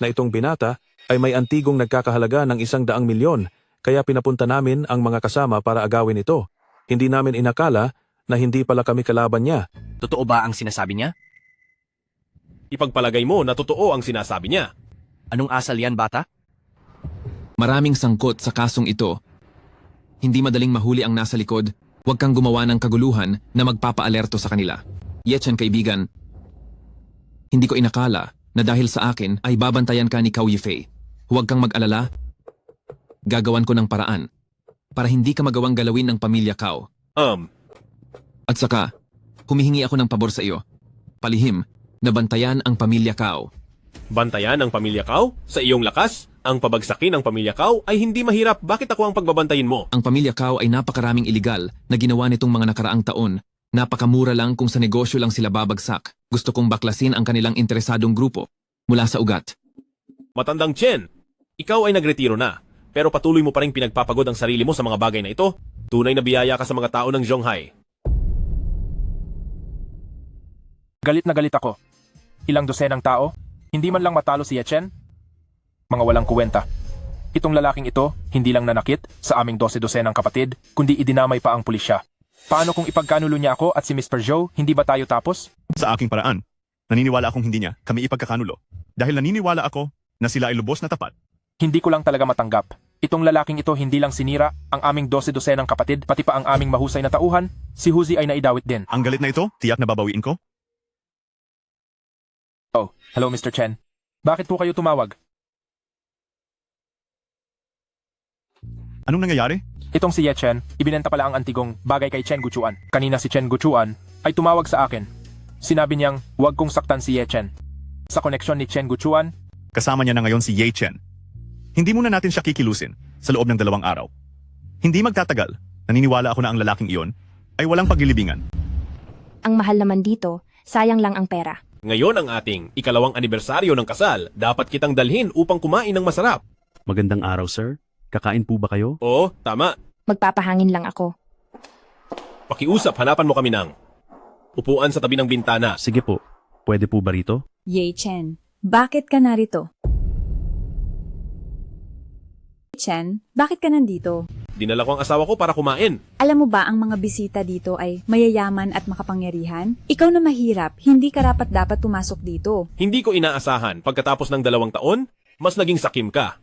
na itong binata ay may antigong nagkakahalaga ng 100 milyon. Kaya pinapunta namin ang mga kasama para agawin ito. Hindi namin inakala na hindi pala kami kalaban niya. Totoo ba ang sinasabi niya? Ipagpalagay mo na totoo ang sinasabi niya. Anong asal yan, bata? Maraming sangkot sa kasong ito. Hindi madaling mahuli ang nasa likod. Huwag kang gumawa ng kaguluhan na magpapaalerto sa kanila. Yechen, kaibigan, hindi ko inakala na dahil sa akin ay babantayan ka ni Cao Yifei. Huwag kang mag-alala. Gagawan ko ng paraan para hindi ka magawang galawin ng pamilya Cao. At saka, humihingi ako ng pabor sa iyo. Palihim, na bantayan ang pamilya Cao. Bantayan ang pamilya Cao? Sa iyong lakas? Ang pabagsakin ng pamilya Cao ay hindi mahirap. Bakit ako ang pagbabantayin mo? Ang pamilya Cao ay napakaraming iligal na ginawa nitong mga nakaraang taon. Napakamura lang kung sa negosyo lang sila babagsak. Gusto kong baklasin ang kanilang interesadong grupo mula sa ugat. Matandang Chen, ikaw ay nagretiro na. Pero patuloy mo pa rin pinagpapagod ang sarili mo sa mga bagay na ito. Tunay na biyaya ka sa mga tao ng Zhonghai. Galit na galit ako. Ilang dosenang tao? Hindi man lang matalo si Yechen? Mga walang kuwenta. Itong lalaking ito, hindi lang nanakit sa aming 12-dosenang kapatid, kundi idinamay pa ang pulisya. Paano kung ipagkanulo niya ako at si Mr. Zhou, hindi ba tayo tapos? Sa aking paraan, naniniwala akong hindi niya kami ipagkakanulo. Dahil naniniwala ako na sila ay lubos na tapat. Hindi ko lang talaga matanggap. Itong lalaking ito hindi lang sinira ang aming 12-dosenang kapatid, pati pa ang aming mahusay na tauhan, si Huzi ay naidawit din. Ang galit na ito, tiyak na babawiin ko. Oh, hello Mr. Chen. Bakit po kayo tumawag? Anong nangyayari? Itong si Ye Chen, ibinenta pala ang antigong bagay kay Chen Guchuan. Kanina si Chen Guchuan ay tumawag sa akin. Sinabi niyang huwag kong saktan si Ye Chen. Sa koneksyon ni Chen Guchuan, kasama niya na ngayon si Ye Chen. Hindi muna natin siya kikilusin sa loob ng 2 araw. Hindi magtatagal, naniniwala ako na ang lalaking iyon ay walang paglilibingan. Ang mahal naman dito, sayang lang ang pera. Ngayon ang ating ikalawang anibersaryo ng kasal. Dapat kitang dalhin upang kumain ng masarap. Magandang araw, sir. Kakain po ba kayo? Oo, tama. Magpapahangin lang ako. Pakiusap, hanapan mo kami ng upuan sa tabi ng bintana. Sige po. Pwede po ba rito? Ye Chen, bakit ka narito? Chen, bakit ka nandito? Dinala ko ang asawa ko para kumain. Alam mo ba ang mga bisita dito ay mayayaman at makapangyarihan? Ikaw na mahirap, hindi karapat dapat pumasok dito. Hindi ko inaasahan. Pagkatapos ng 2 taon, mas naging sakim ka.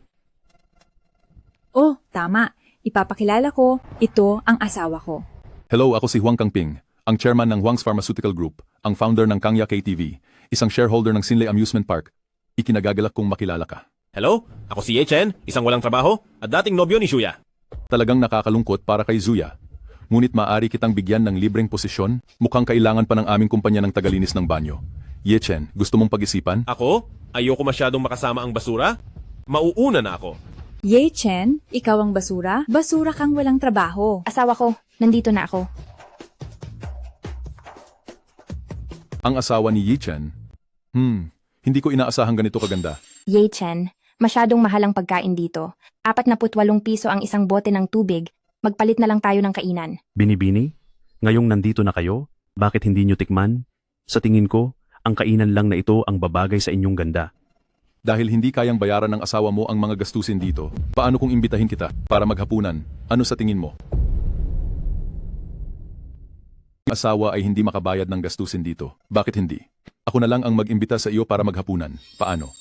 Oh, tama. Ipapakilala ko, ito ang asawa ko. Hello, ako si Huang Kangping, ang chairman ng Huang's Pharmaceutical Group, ang founder ng Kangya KTV, isang shareholder ng Sinlay Amusement Park. Ikinagagalak kong makilala ka. Hello, ako si Ye Chen, isang walang trabaho at dating nobyo ni Shuya. Talagang nakakalungkot para kay Zuya. Ngunit maaari kitang bigyan ng libreng posisyon, mukhang kailangan pa ng aming kumpanya ng tagalinis ng banyo. Ye Chen, gusto mong pag-isipan? Ako? Ayoko masyadong makasama ang basura? Mauuna na ako. Ye Chen, ikaw ang basura? Basura kang walang trabaho. Asawa ko, nandito na ako. Ang asawa ni Ye Chen? Hindi ko inaasahang ganito kaganda. Ye Chen, masyadong mahal ang pagkain dito. 48 piso ang isang bote ng tubig. Magpalit na lang tayo ng kainan. Binibini? Ngayong nandito na kayo, bakit hindi nyo tikman? Sa tingin ko, ang kainan lang na ito ang babagay sa inyong ganda. Dahil hindi kayang bayaran ng asawa mo ang mga gastusin dito, paano kung imbitahin kita para maghapunan? Ano sa tingin mo? Ang asawa ay hindi makabayad ng gastusin dito. Bakit hindi? Ako na lang ang mag-imbita sa iyo para maghapunan. Paano?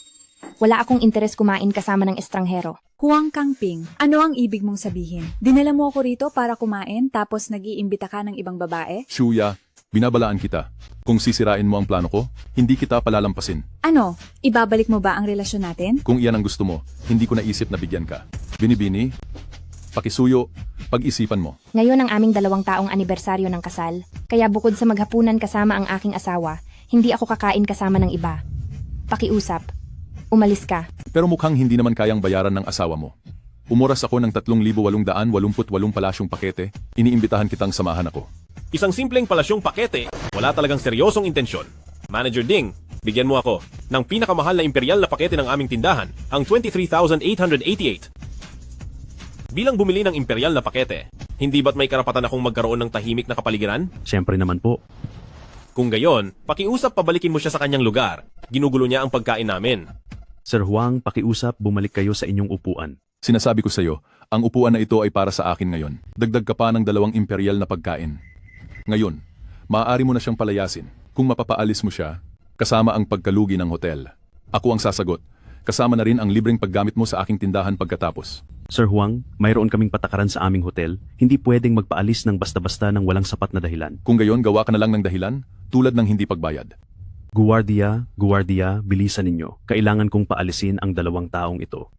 Wala akong interes kumain kasama ng estranghero. Huang Kangping, ano ang ibig mong sabihin? Dinala mo ako rito para kumain tapos nag-iimbita ka ng ibang babae? Shuya, binabalaan kita. Kung sisirain mo ang plano ko, hindi kita palalampasin. Ano? Ibabalik mo ba ang relasyon natin? Kung iyan ang gusto mo, hindi ko naisip na bigyan ka. Binibini, pakisuyo, pag-isipan mo. Ngayon ang aming 2 taong anibersaryo ng kasal, kaya bukod sa maghapunan kasama ang aking asawa, hindi ako kakain kasama ng iba. Pakiusap. Umalis ka. Pero mukhang hindi naman kayang bayaran ng asawa mo. Umuras ako ng 3,888 palasyong pakete, iniimbitahan kitang samahan ako. Isang simpleng palasyong pakete, wala talagang seryosong intensyon. Manager Ding, bigyan mo ako ng pinakamahal na imperial na pakete ng aming tindahan, ang 23,888. Bilang bumili ng imperial na pakete, hindi ba't may karapatan akong magkaroon ng tahimik na kapaligiran? Siyempre naman po. Kung gayon, pakiusap pabalikin mo siya sa kanyang lugar. Ginugulo niya ang pagkain namin. Sir Huang, pakiusap bumalik kayo sa inyong upuan. Sinasabi ko sa iyo, ang upuan na ito ay para sa akin ngayon. Dagdag ka pa ng 2 imperial na pagkain. Ngayon, maaari mo na siyang palayasin. Kung mapapaalis mo siya, kasama ang pagkalugi ng hotel. Ako ang sasagot. Kasama na rin ang libreng paggamit mo sa aking tindahan pagkatapos. Sir Huang, mayroon kaming patakaran sa aming hotel. Hindi pwedeng magpaalis ng basta-basta ng walang sapat na dahilan. Kung gayon, gawa ka na lang ng dahilan, tulad ng hindi pagbayad. Guardia, bilisan ninyo. Kailangan kong paalisin ang 2 taong ito.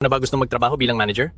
Ano ba gustong magtrabaho bilang manager?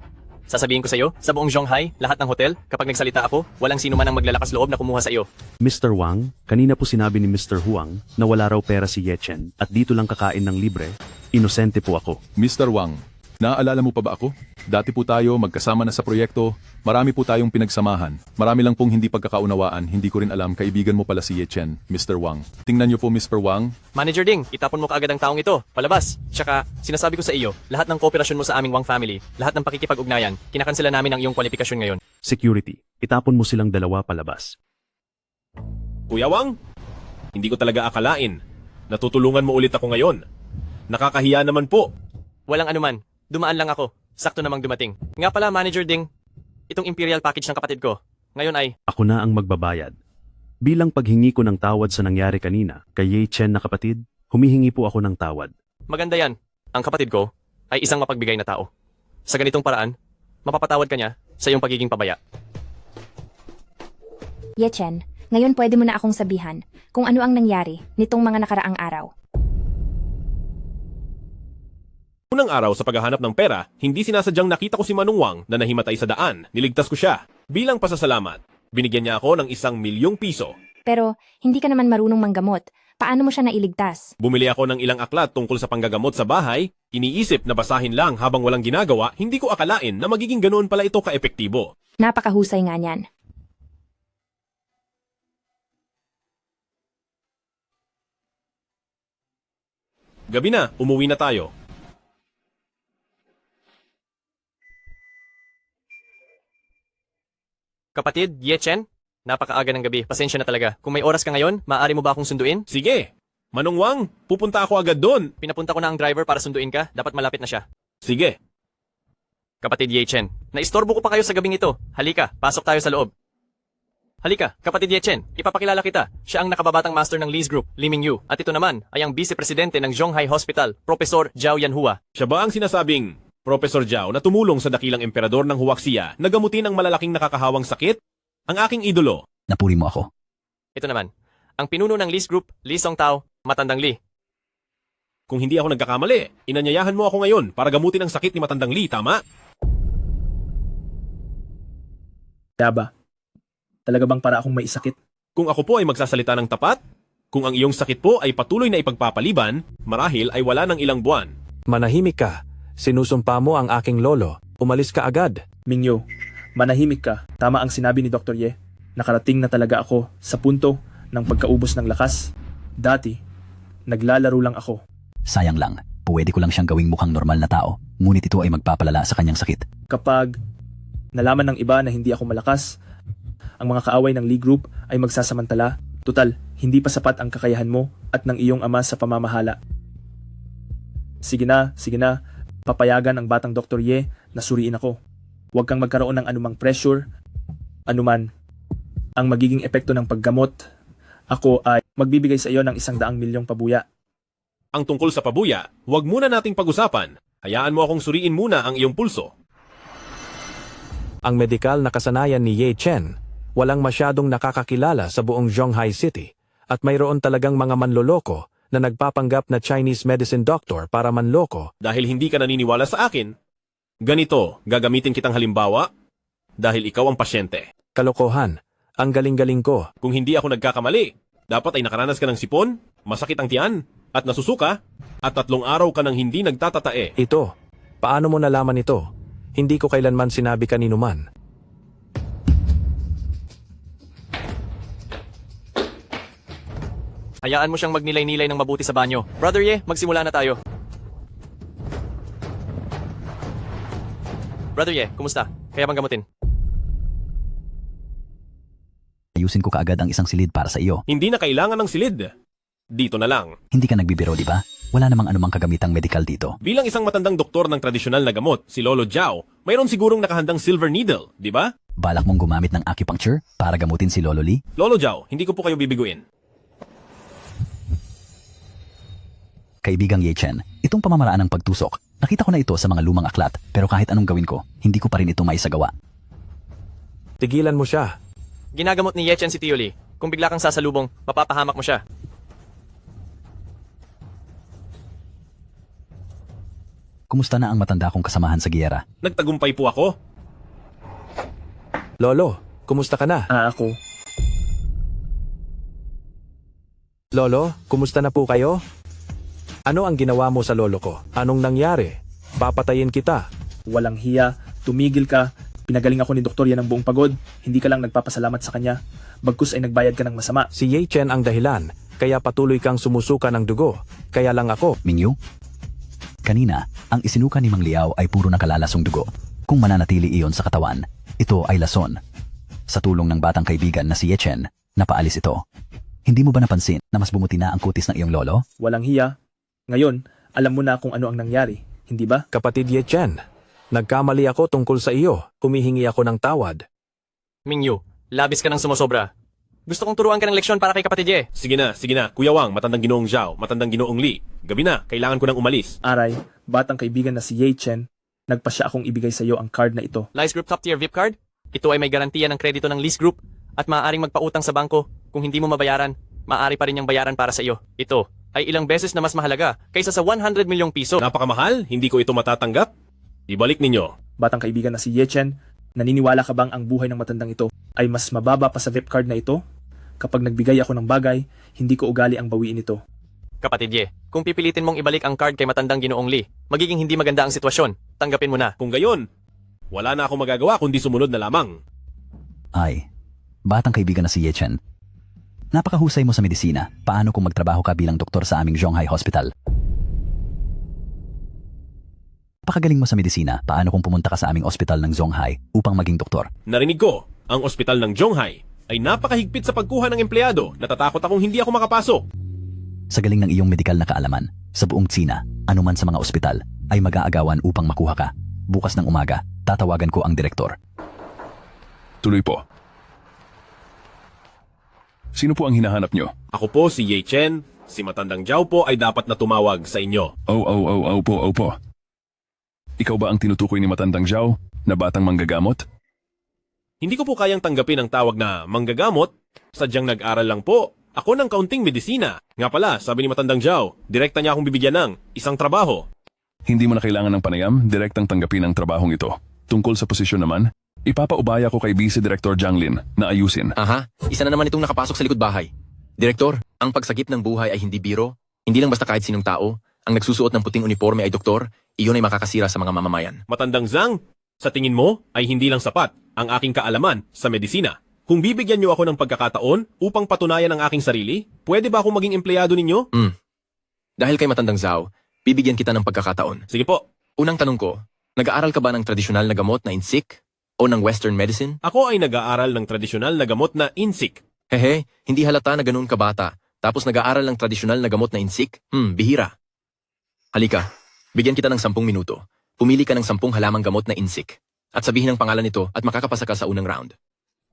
Sasabihin ko sa iyo, sa buong Zhonghai, lahat ng hotel, kapag nagsalita ako, walang sino man ang maglalakas loob na kumuha sa iyo. Mr. Wang, kanina po sinabi ni Mr. Huang na wala raw pera si Ye Chen at dito lang kakain ng libre. Inosente po ako. Mr. Wang, naaalala mo pa ba ako? Dati po tayo magkasama na sa proyekto, marami po tayong pinagsamahan. Marami lang pong hindi pagkakaunawaan, hindi ko rin alam kaibigan mo pala si Ye Chen, Mr. Wang. Tingnan niyo po Mr. Wang. Manager Ding, itapon mo kaagad ang taong ito, palabas. Tsaka, sinasabi ko sa iyo, lahat ng kooperasyon mo sa aming Wang family, lahat ng pakikipag-ugnayan, kinakansela namin ang iyong kwalifikasyon ngayon. Security, itapon mo silang 2 palabas. Kuya Wang, hindi ko talaga akalain. Natutulungan mo ulit ako ngayon. Nakakahiya naman po. Walang anuman, dumaan lang ako. Sakto namang dumating. Nga pala, Manager Ding, itong imperial package ng kapatid ko, ngayon ay... Ako na ang magbabayad. Bilang paghingi ko ng tawad sa nangyari kanina kay Ye Chen na kapatid, humihingi po ako ng tawad. Maganda yan. Ang kapatid ko ay isang mapagbigay na tao. Sa ganitong paraan, mapapatawad ka niya sa iyong pagiging pabaya. Ye Chen, ngayon pwede mo na akong sabihan kung ano ang nangyari nitong mga nakaraang araw. Unang araw sa paghahanap ng pera, hindi sinasadyang nakita ko si Manong Wang na nahimatay sa daan. Niligtas ko siya. Bilang pasasalamat, binigyan niya ako ng 1,000,000 piso. Pero hindi ka naman marunong manggamot. Paano mo siya nailigtas? Bumili ako ng ilang aklat tungkol sa panggagamot sa bahay. Iniisip na basahin lang habang walang ginagawa, hindi ko akalain na magiging ganoon pala ito ka-epektibo. Napakahusay nga niyan. Gabi na, umuwi na tayo. Kapatid, Ye Chen, napakaaga ng gabi. Pasensya na talaga. Kung may oras ka ngayon, maaari mo ba akong sunduin? Sige. Manong Wang, pupunta ako agad doon. Pinapunta ko na ang driver para sunduin ka. Dapat malapit na siya. Sige. Kapatid Ye Chen, naistorbo ko pa kayo sa gabing ito. Halika, pasok tayo sa loob. Halika, kapatid Ye Chen, ipapakilala kita. Siya ang nakababatang master ng Lee's Group, Li Mingyu. At ito naman ay ang vice-presidente ng Zhonghai Hospital, Professor Zhao Yanhua. Siya ba ang sinasabing Professor Zhao na tumulong sa dakilang emperador ng Huaxia na gamutin ang malalaking nakakahawang sakit? Ang aking idolo. Napuri mo ako. Ito naman, ang pinuno ng Lee's Group, Li Songtao, Matandang Li. Kung hindi ako nagkakamali, inanyayahan mo ako ngayon para gamutin ang sakit ni Matandang Li, tama? Daba, talaga bang para akong may sakit? Kung ako po ay magsasalita ng tapat, kung ang iyong sakit po ay patuloy na ipagpapaliban, marahil ay wala ng ilang buwan. Manahimik ka. Sinusumpa mo ang aking lolo. Umalis ka agad. Mingyu, manahimik ka. Tama ang sinabi ni Dr. Ye. Nakarating na talaga ako sa punto ng pagkaubos ng lakas. Dati, Naglalaro lang ako. Sayang lang, pwede ko lang siyang gawing mukhang normal na tao, ngunit ito ay magpapalala sa kanyang sakit. Kapag nalaman ng iba na hindi ako malakas, ang mga kaaway ng Lee Group ay magsasamantala. Tutal, hindi pa sapat ang kakayahan mo at ng iyong ama sa pamamahala. Sige na, papayagan ang batang Dr. Ye na suriin ako. Huwag kang magkaroon ng anumang pressure, anuman ang magiging epekto ng paggamot. Ako ay magbibigay sa iyo ng 100 milyong pabuya. Ang tungkol sa pabuya, huwag muna nating pag-usapan. Hayaan mo akong suriin muna ang iyong pulso. Ang medikal na kasanayan ni Ye Chen, walang masyadong nakakakilala sa buong Zhonghai City at mayroon talagang mga manloloko na nagpapanggap na Chinese medicine doctor para manloko. Dahil hindi ka naniniwala sa akin, ganito, gagamitin kitang halimbawa dahil ikaw ang pasyente. Kalokohan, ang galing-galing ko. Kung hindi ako nagkakamali, dapat ay nakaranas ka ng sipon, masakit ang tiyan, at nasusuka, at 3 araw ka nang hindi nagtatatae. Ito, paano mo nalaman ito? Hindi ko kailanman sinabi kanino man. Hayaan mo siyang magnilay-nilay ng mabuti sa banyo. Brother Ye, magsimula na tayo. Brother Ye, kumusta? Kaya bang gamutin? Ayusin ko kaagad ang isang silid para sa iyo. Hindi na kailangan ng silid. Dito na lang. Hindi ka nagbibiro, di ba? Wala namang anumang kagamitang medikal dito. Bilang isang matandang doktor ng tradisyonal na gamot, si Lolo Jiao, mayroon sigurong nakahandang silver needle, di ba? Balak mong gumamit ng acupuncture para gamutin si Lolo Lee? Lolo Jiao, hindi ko po kayo bibiguin. Kaibigang Ye Chen, itong pamamaraan ng pagtusok, nakita ko na ito sa mga lumang aklat, pero kahit anong gawin ko, hindi ko pa rin ito maisagawa. Tigilan mo siya. Ginagamot ni Ye Chen si Tio Lee. Kung bigla kang sasalubong, mapapahamak mo siya. Kumusta na ang matanda kong kasamahan sa giyera? Nagtagumpay po ako. Lolo, kumusta ka na? Ako. Lolo, kumusta na po kayo? Ano ang ginawa mo sa lolo ko? Anong nangyari? Papatayin kita. Walang hiya, tumigil ka. Pinagaling ako ni Dr. Ye ng buong pagod. Hindi ka lang nagpapasalamat sa kanya. Bagkus ay nagbayad ka ng masama. Si Ye Chen ang dahilan, kaya patuloy kang sumusuka ng dugo. Kaya lang ako. Mingyu? Kanina, ang isinuka ni Mang Liao ay puro nakalalasong dugo. Kung mananatili iyon sa katawan, ito ay lason. Sa tulong ng batang kaibigan na si Ye Chen, napaalis ito. Hindi mo ba napansin na mas bumuti na ang kutis ng iyong lolo? Walang hiya. Ngayon, alam mo na kung ano ang nangyari, hindi ba? Kapatid Ye Chen, nagkamali ako tungkol sa iyo. Humihingi ako ng tawad. Mingyu, labis ka ng sumusobra. Gusto kong turuan ka ng leksyon para kay kapatid Ye. Sige na, Kuya Wang, matandang ginoong Zhao, matandang ginoong Lee. Gabi na, kailangan ko nang umalis. Aray, batang kaibigan na si Ye Chen, nagpasya akong ibigay sa iyo ang card na ito. Lice Group Top Tier VIP Card? Ito ay may garantiya ng kredito ng Lice Group at maaaring magpautang sa bangko. Kung hindi mo mabayaran, maaari pa rin niyang bayaran para sa iyo. Ito ay ilang beses na mas mahalaga kaysa sa 100 milyong piso. Napakamahal, hindi ko ito matatanggap. Ibalik ninyo. Batang kaibigan na si Ye Chen, naniniwala ka bang ang buhay ng matandang ito ay mas mababa pa sa VIP card na ito? Kapag nagbigay ako ng bagay, hindi ko ugali ang bawiin ito. Kapatid Ye, kung pipilitin mong ibalik ang card kay matandang ginoong Lee, magiging hindi maganda ang sitwasyon. Tanggapin mo na. Kung gayon, wala na akong magagawa kundi sumunod na lamang. Ay, batang kaibigan na si Ye Chen. Napakahusay mo sa medisina. Paano kung magtrabaho ka bilang doktor sa aming Zhonghai Hospital? Napakagaling mo sa medisina. Paano kung pumunta ka sa aming ospital ng Zhonghai upang maging doktor? Narinig ko, ang ospital ng Zhonghai ay napakahigpit sa pagkuha ng empleyado. Natatakot akong hindi ako makapasok. Sa galing ng iyong medikal na kaalaman, sa buong Tsina, anuman sa mga ospital, ay mag-aagawan upang makuha ka. Bukas ng umaga, tatawagan ko ang direktor. Tuloy po. Sino po ang hinahanap nyo? Ako po si Ye Chen. Si matandang Jiao po ay dapat na tumawag sa inyo. Opo. Ikaw ba ang tinutukoy ni matandang Jiao na batang manggagamot? Hindi ko po kayang tanggapin ang tawag na manggagamot. Sadyang nag-aral lang po. Ako ng kaunting medisina. Nga pala, sabi ni matandang Jiao, direkta niya akong bibigyan ng isang trabaho. Hindi mo na kailangan ng panayam, direktang tanggapin ang trabahong ito. Tungkol sa posisyon naman, ipapaubaya ko kay Vice Director Jiang Lin na ayusin. Aha, isa na naman itong nakapasok sa likod bahay. Direktor, ang pagsagip ng buhay ay hindi biro. Hindi lang basta kahit sinong tao. Ang nagsusuot ng puting uniforme ay doktor. Iyon ay makakasira sa mga mamamayan. Matandang Zhang, sa tingin mo ay hindi lang sapat ang aking kaalaman sa medisina. Kung bibigyan niyo ako ng pagkakataon upang patunayan ang aking sarili, pwede ba akong maging empleyado ninyo? Dahil kay matandang Zhao, bibigyan kita ng pagkakataon. Sige po. Unang tanong ko, nag-aaral ka ba ng tradisyonal na gamot na insik o ng western medicine? Ako ay nag-aaral ng tradisyonal na gamot na insik. Hehe, hindi halata na ganun ka bata. Tapos nag-aaral ng tradisyonal na gamot na insik? Bihira. Halika, bigyan kita ng 10 minuto. Pumili ka ng 10 halamang gamot na insik. At sabihin ang pangalan nito at makakapasa ka sa unang round.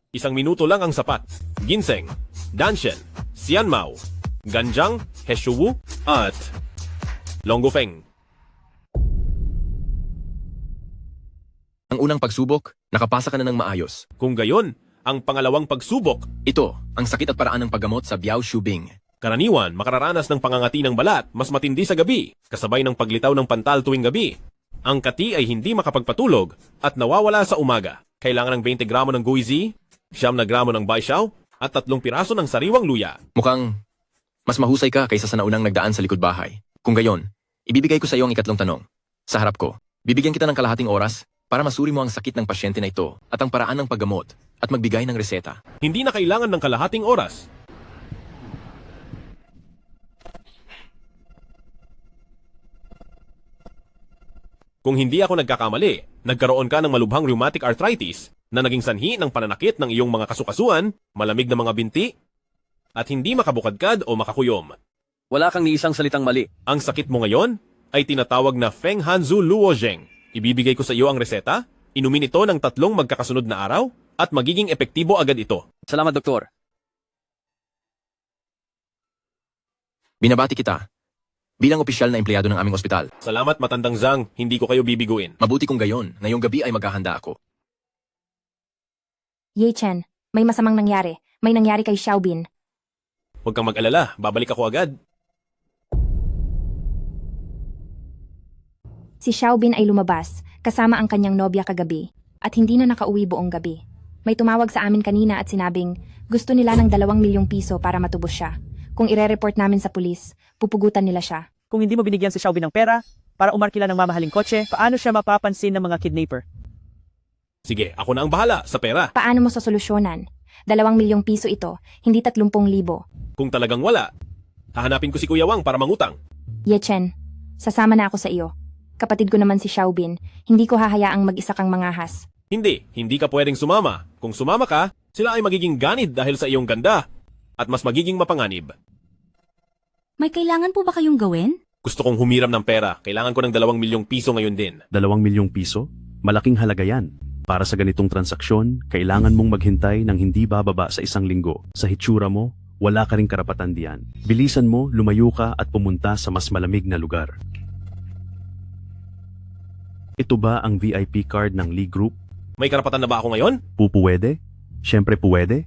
1 minuto lang ang sapat. Ginseng, Danshen, Xianmao, Ganjang, Heshuwu, at Longgofeng. Ang unang pagsubok, nakapasa ka na ng maayos. Kung gayon, ang pangalawang pagsubok, ito, ang sakit at paraan ng paggamot sa Biao Shubing. karaniwan makararanas ng pangangati ng balat mas matindi sa gabi, kasabay ng paglitaw ng pantal tuwing gabi. Ang kati ay hindi makapagpatulog at nawawala sa umaga. Kailangan ng 20 gramo ng guizi, 9 gramo ng baisyaw, at 3 piraso ng sariwang luya. Mukhang mas mahusay ka kaysa sa naunang nagdaan sa likod bahay. Kung gayon, ibibigay ko sa iyo ang ikatlong tanong. Sa harap ko, bibigyan kita ng kalahating oras para masuri mo ang sakit ng pasyente na ito at ang paraan ng paggamot at magbigay ng reseta. Hindi na kailangan ng kalahating oras. Kung hindi ako nagkakamali, nagkaroon ka ng malubhang rheumatic arthritis na naging sanhi ng pananakit ng iyong mga kasukasuan, malamig na mga binti, at hindi makabukadkad o makakuyom. Wala kang ni isang salitang mali. Ang sakit mo ngayon ay tinatawag na Feng Hanzu Luozheng. Ibibigay ko sa iyo ang reseta, inumin ito ng 3 magkakasunod na araw, at magiging epektibo agad ito. Salamat, Doktor. Binabati kita. Bilang opisyal na empleyado ng aming ospital. Salamat, Matandang Zhang. Hindi ko kayo bibiguin. Mabuti kung gayon. Ngayong gabi ay maghahanda ako. Ye Chen, may masamang nangyari. May nangyari kay Xiaobin. Huwag kang mag-alala. Babalik ako agad. Si Xiaobin ay lumabas, kasama ang kanyang nobya kagabi, at hindi na nakauwi buong gabi. May tumawag sa amin kanina at sinabing, gusto nila ng 2 milyong piso para matubos siya. Kung ire-report namin sa pulis, pupugutan nila siya. Kung hindi mo binigyan si Xiaobin ng pera para umarkila ng mamahaling kotse, paano siya mapapansin ng mga kidnapper? Sige, ako na ang bahala sa pera. Paano mo sasolusyonan? 2 milyong piso ito, hindi 30,000. Kung talagang wala, hahanapin ko si Kuya Wang para mangutang. Ye Chen, sasama na ako sa iyo. Kapatid ko naman si Xiaobin, hindi ko hahayaang mag-isa kang mangahas. Hindi ka pwedeng sumama. Kung sumama ka, sila ay magiging ganid dahil sa iyong ganda at mas magiging mapanganib. May kailangan po ba kayong gawin? Gusto kong humiram ng pera. Kailangan ko ng 2 milyong piso ngayon din. 2 milyong piso? Malaking halaga yan. Para sa ganitong transaksyon, kailangan mong maghintay ng hindi bababa sa 1 linggo. Sa hitsura mo, wala ka ring karapatan diyan. Bilisan mo, lumayo ka at pumunta sa mas malamig na lugar. Ito ba ang VIP card ng Lee Group? May karapatan na ba ako ngayon? Pupuwede? Siyempre puwede.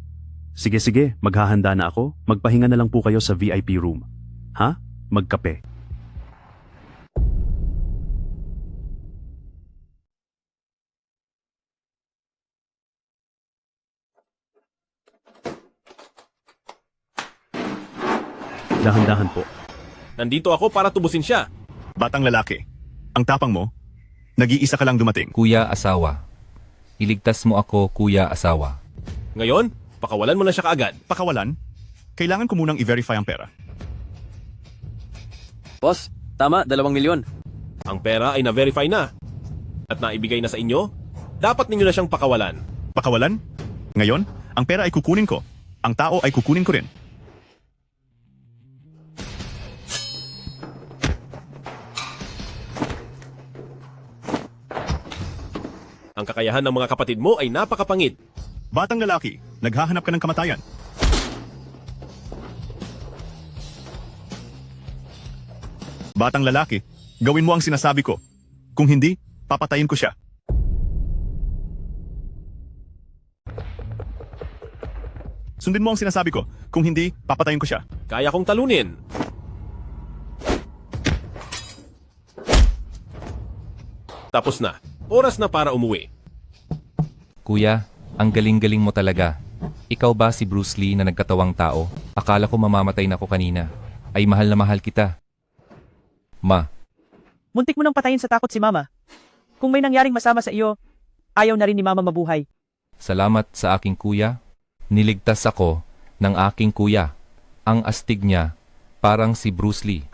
Sige, maghahanda na ako. Magpahinga na lang po kayo sa VIP room. Ha? Magkape. Dahan-dahan po. Nandito ako para tubusin siya. Batang lalaki, ang tapang mo, nag-iisa ka lang dumating. Kuya asawa. Iligtas mo ako, kuya asawa. Ngayon, pakawalan mo na siya kaagad. Pakawalan? Kailangan ko munang i-verify ang pera. Boss, tama, 2 milyon. Ang pera ay na-verify na. At naibigay na sa inyo, dapat ninyo na siyang pakawalan. Pakawalan? Ngayon, ang pera ay kukunin ko. Ang tao ay kukunin ko rin. Ang kakayahan ng mga kapatid mo ay napakapangit. Batang lalaki, naghahanap ka ng kamatayan. Batang lalaki, gawin mo ang sinasabi ko. Kung hindi, papatayin ko siya. Sundin mo ang sinasabi ko. Kung hindi, papatayin ko siya. Kaya kong talunin. Tapos na. Oras na para umuwi. Kuya, ang galing-galing mo talaga. Ikaw ba si Bruce Lee na nagkatawang tao? Akala ko mamamatay na ako kanina. Ay mahal na mahal kita. Ma. Muntik mo nang patayin sa takot si Mama. Kung may nangyaring masama sa iyo, ayaw na rin ni Mama mabuhay. Salamat sa aking kuya. Niligtas ako ng aking kuya. Ang astig niya, parang si Bruce Lee.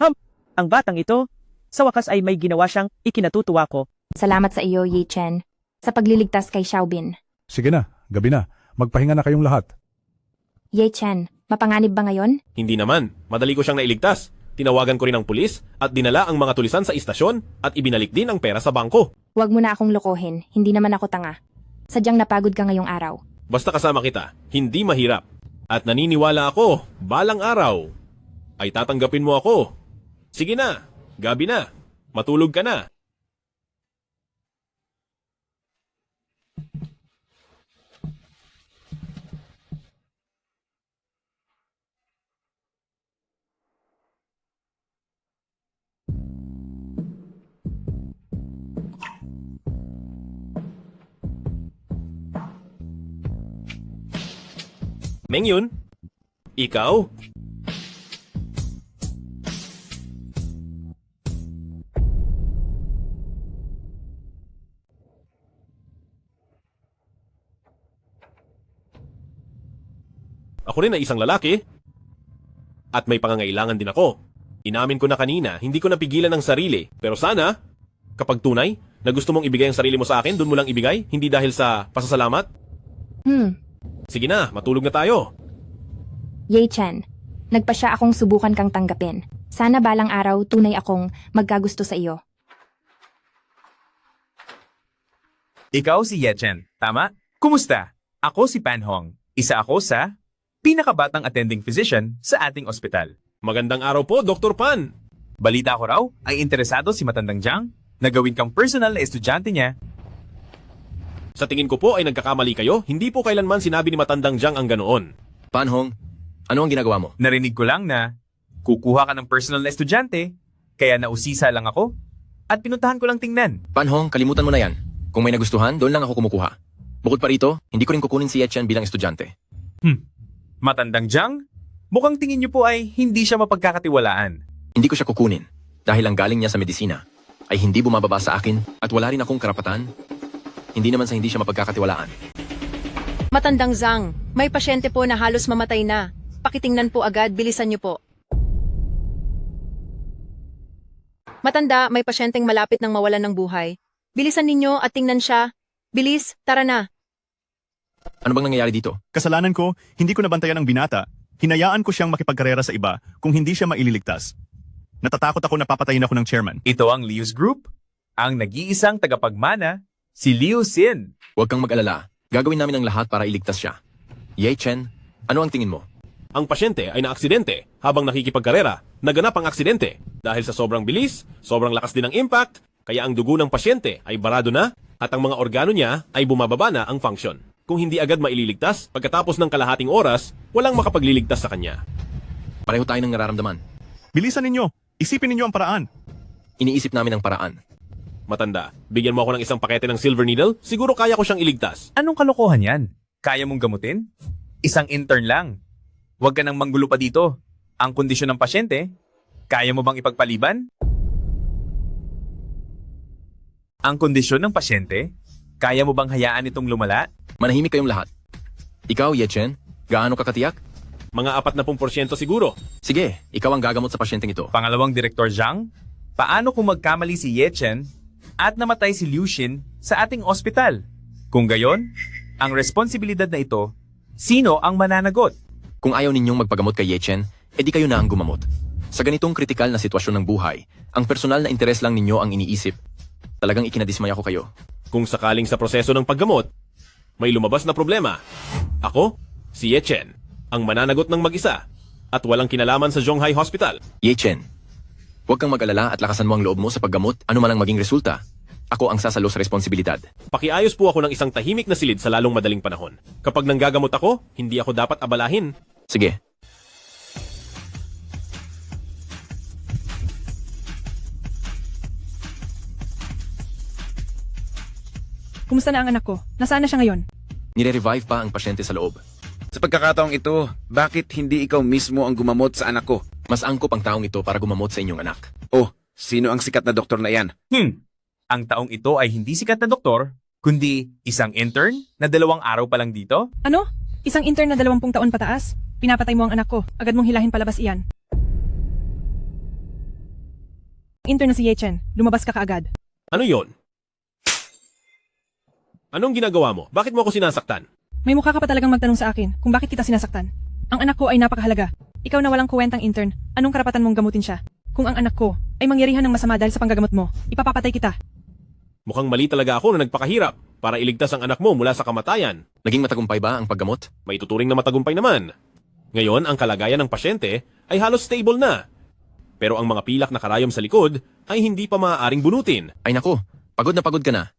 Ang batang ito, sa wakas ay may ginawa siyang ikinatutuwa ko. Salamat sa iyo, Ye Chen, sa pagliligtas kay Xiaobin. Sige na, gabi na. Magpahinga na kayong lahat. Ye Chen, mapanganib ba ngayon? Hindi naman, madali ko siyang nailigtas. Tinawagan ko rin ang pulis at dinala ang mga tulisan sa istasyon at ibinalik din ang pera sa bangko. Huwag mo na akong lokohin, hindi naman ako tanga. Sadyang napagod ka ngayong araw. Basta kasama kita, hindi mahirap. At naniniwala ako, balang araw, ay tatanggapin mo ako. Sige na, gabi na, matulog ka na. Meng Yun, ikaw? Ako rin ay isang lalaki. At may pangangailangan din ako. Inamin ko na kanina, hindi ko napigilan ang sarili. Pero sana, kapag tunay, na gusto mong ibigay ang sarili mo sa akin, dun mo lang ibigay, hindi dahil sa pasasalamat. Sige na, matulog na tayo. Ye Chen, nagpasya akong subukan kang tanggapin. Sana balang araw tunay akong magkagusto sa iyo. Ikaw si Ye Chen, tama? Kumusta? Ako si Pan Hong. Isa ako sa pinakabatang attending physician sa ating ospital. Magandang araw po, Dr. Pan. Balita ko raw ay interesado si Matandang Jiang na gawin kang personal na estudyante niya. Sa tingin ko po ay nagkakamali kayo, hindi po kailanman sinabi ni Matandang Jiang ang ganoon. Pan Hong, ano ang ginagawa mo? Narinig ko lang na kukuha ka ng personal na estudyante, kaya nausisa lang ako at pinuntahan ko lang tingnan. Pan Hong, kalimutan mo na yan. Kung may nagustuhan, doon lang ako kumukuha. Bukod pa rito, hindi ko rin kukunin si Ye Chen bilang estudyante. Matandang Jiang, mukhang tingin niyo po ay hindi siya mapagkakatiwalaan. Hindi ko siya kukunin dahil ang galing niya sa medisina ay hindi bumababa sa akin at wala rin akong karapatan. Hindi naman sa hindi siya mapagkakatiwalaan. Matandang Zhang, may pasyente po na halos mamatay na. Pakitingnan po agad, bilisan niyo po. Matanda, may pasyenteng malapit ng mawalan ng buhay. Bilisan ninyo at tingnan siya. Bilis, tara na. Ano bang nangyayari dito? Kasalanan ko, hindi ko nabantayan ang binata. Hinayaan ko siyang makipagkarera sa iba kung hindi siya maililigtas. Natatakot ako na papatayin ako ng chairman. Ito ang Liu's Group, ang nag-iisang tagapagmana, si Liu Xin. Huwag kang mag-alala. Gagawin namin ang lahat para iligtas siya. Ye Chen, ano ang tingin mo? Ang pasyente ay naaksidente habang nakikipagkarera. Naganap ang aksidente dahil sa sobrang bilis, sobrang lakas din ng impact, kaya ang dugo ng pasyente ay barado na at ang mga organo niya ay bumababa na ang function. Kung hindi agad maililigtas, pagkatapos ng kalahating oras, walang makapagliligtas sa kanya. Pareho tayo ng nararamdaman. Bilisan ninyo! Isipin ninyo ang paraan. Iniisip namin ang paraan. Matanda, bigyan mo ako ng isang pakete ng silver needle, siguro kaya ko siyang iligtas. Anong kalokohan yan? Kaya mong gamutin? Isang intern lang. Huwag ka nang manggulo pa dito. Ang kondisyon ng pasyente, kaya mo bang ipagpaliban? Ang kondisyon ng pasyente, kaya mo bang hayaan itong lumala? Manahimik kayong lahat. Ikaw, Ye Chen, gaano ka katiyak? Mga 40% siguro. Sige, ikaw ang gagamot sa pasyenteng ito. Pangalawang Direktor Zhang, paano kung magkamali si Ye Chen at namatay si Liu Xin sa ating ospital? Kung gayon, ang responsibilidad na ito, sino ang mananagot? Kung ayaw ninyong magpagamot kay Ye Chen, edi kayo na ang gumamot. Sa ganitong kritikal na sitwasyon ng buhay, ang personal na interes lang ninyo ang iniisip. Talagang ikinadismaya ko kayo. Kung sakaling sa proseso ng paggamot, may lumabas na problema. Ako, si Ye Chen, ang mananagot ng mag-isa at walang kinalaman sa Zhonghai Hospital. Ye Chen, huwag kang mag-alala at lakasan mo ang loob mo sa paggamot ano man ang maging resulta. Ako ang sasalo sa responsibilidad. Pakiayos po ako ng isang tahimik na silid sa lalong madaling panahon. Kapag nanggagamot ako, hindi ako dapat abalahin. Sige. Kumusta na ang anak ko? Nasaan na siya ngayon? Nire-revive pa ang pasyente sa loob. Sa pagkakataong ito, bakit hindi ikaw mismo ang gumamot sa anak ko? Mas angkop ang taong ito para gumamot sa inyong anak. Oh, sino ang sikat na doktor na yan? Ang taong ito ay hindi sikat na doktor, kundi isang intern na 2 araw pa lang dito? Ano? Isang intern na 20 taon pataas? Pinapatay mo ang anak ko. Agad mong hilahin palabas iyan. intern na si Yechen, lumabas ka kaagad. Ano yon? Anong ginagawa mo? Bakit mo ako sinasaktan? May mukha ka pa talagang magtanong sa akin kung bakit kita sinasaktan. Ang anak ko ay napakahalaga. Ikaw na walang kuwentang intern, anong karapatan mong gamutin siya? Kung ang anak ko ay mangyarihan ng masama dahil sa panggagamot mo, ipapapatay kita. Mukhang mali talaga ako na nagpakahirap para iligtas ang anak mo mula sa kamatayan. Naging matagumpay ba ang paggamot? May tuturing na matagumpay naman. Ngayon, ang kalagayan ng pasyente ay halos stable na. Pero ang mga pilak na karayom sa likod ay hindi pa maaaring bunutin. Ay nako, pagod ka na.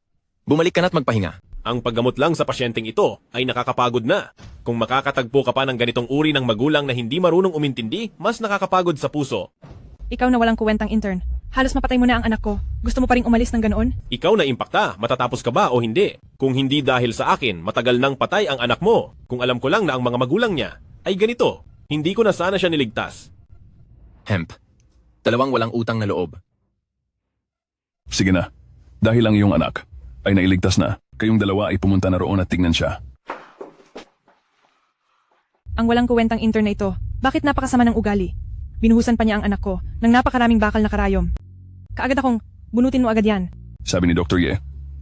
Bumalik ka na at magpahinga. Ang paggamot lang sa pasyenteng ito ay nakakapagod na. Kung makakatagpo ka pa ng ganitong uri ng magulang na hindi marunong umintindi, mas nakakapagod sa puso. Ikaw na walang kuwentang intern. Halos mapatay mo na ang anak ko. Gusto mo pa ring umalis ng ganoon? Ikaw na impakta, matatapos ka ba o hindi? Kung hindi dahil sa akin, matagal nang patay ang anak mo. Kung alam ko lang na ang mga magulang niya ay ganito, hindi ko na sana siya niligtas. Hemp, dalawang walang utang na loob. Sige na. Dahil ang iyong anak ay nailigtas na, kayong dalawa ay pumunta na roon at tignan siya. Ang walang kuwentang intern na ito, bakit napakasama ng ugali? Binuhusan pa niya ang anak ko ng napakaraming bakal na karayom. Kaagad akong, bunutin mo agad yan. Sabi ni Dr. Ye,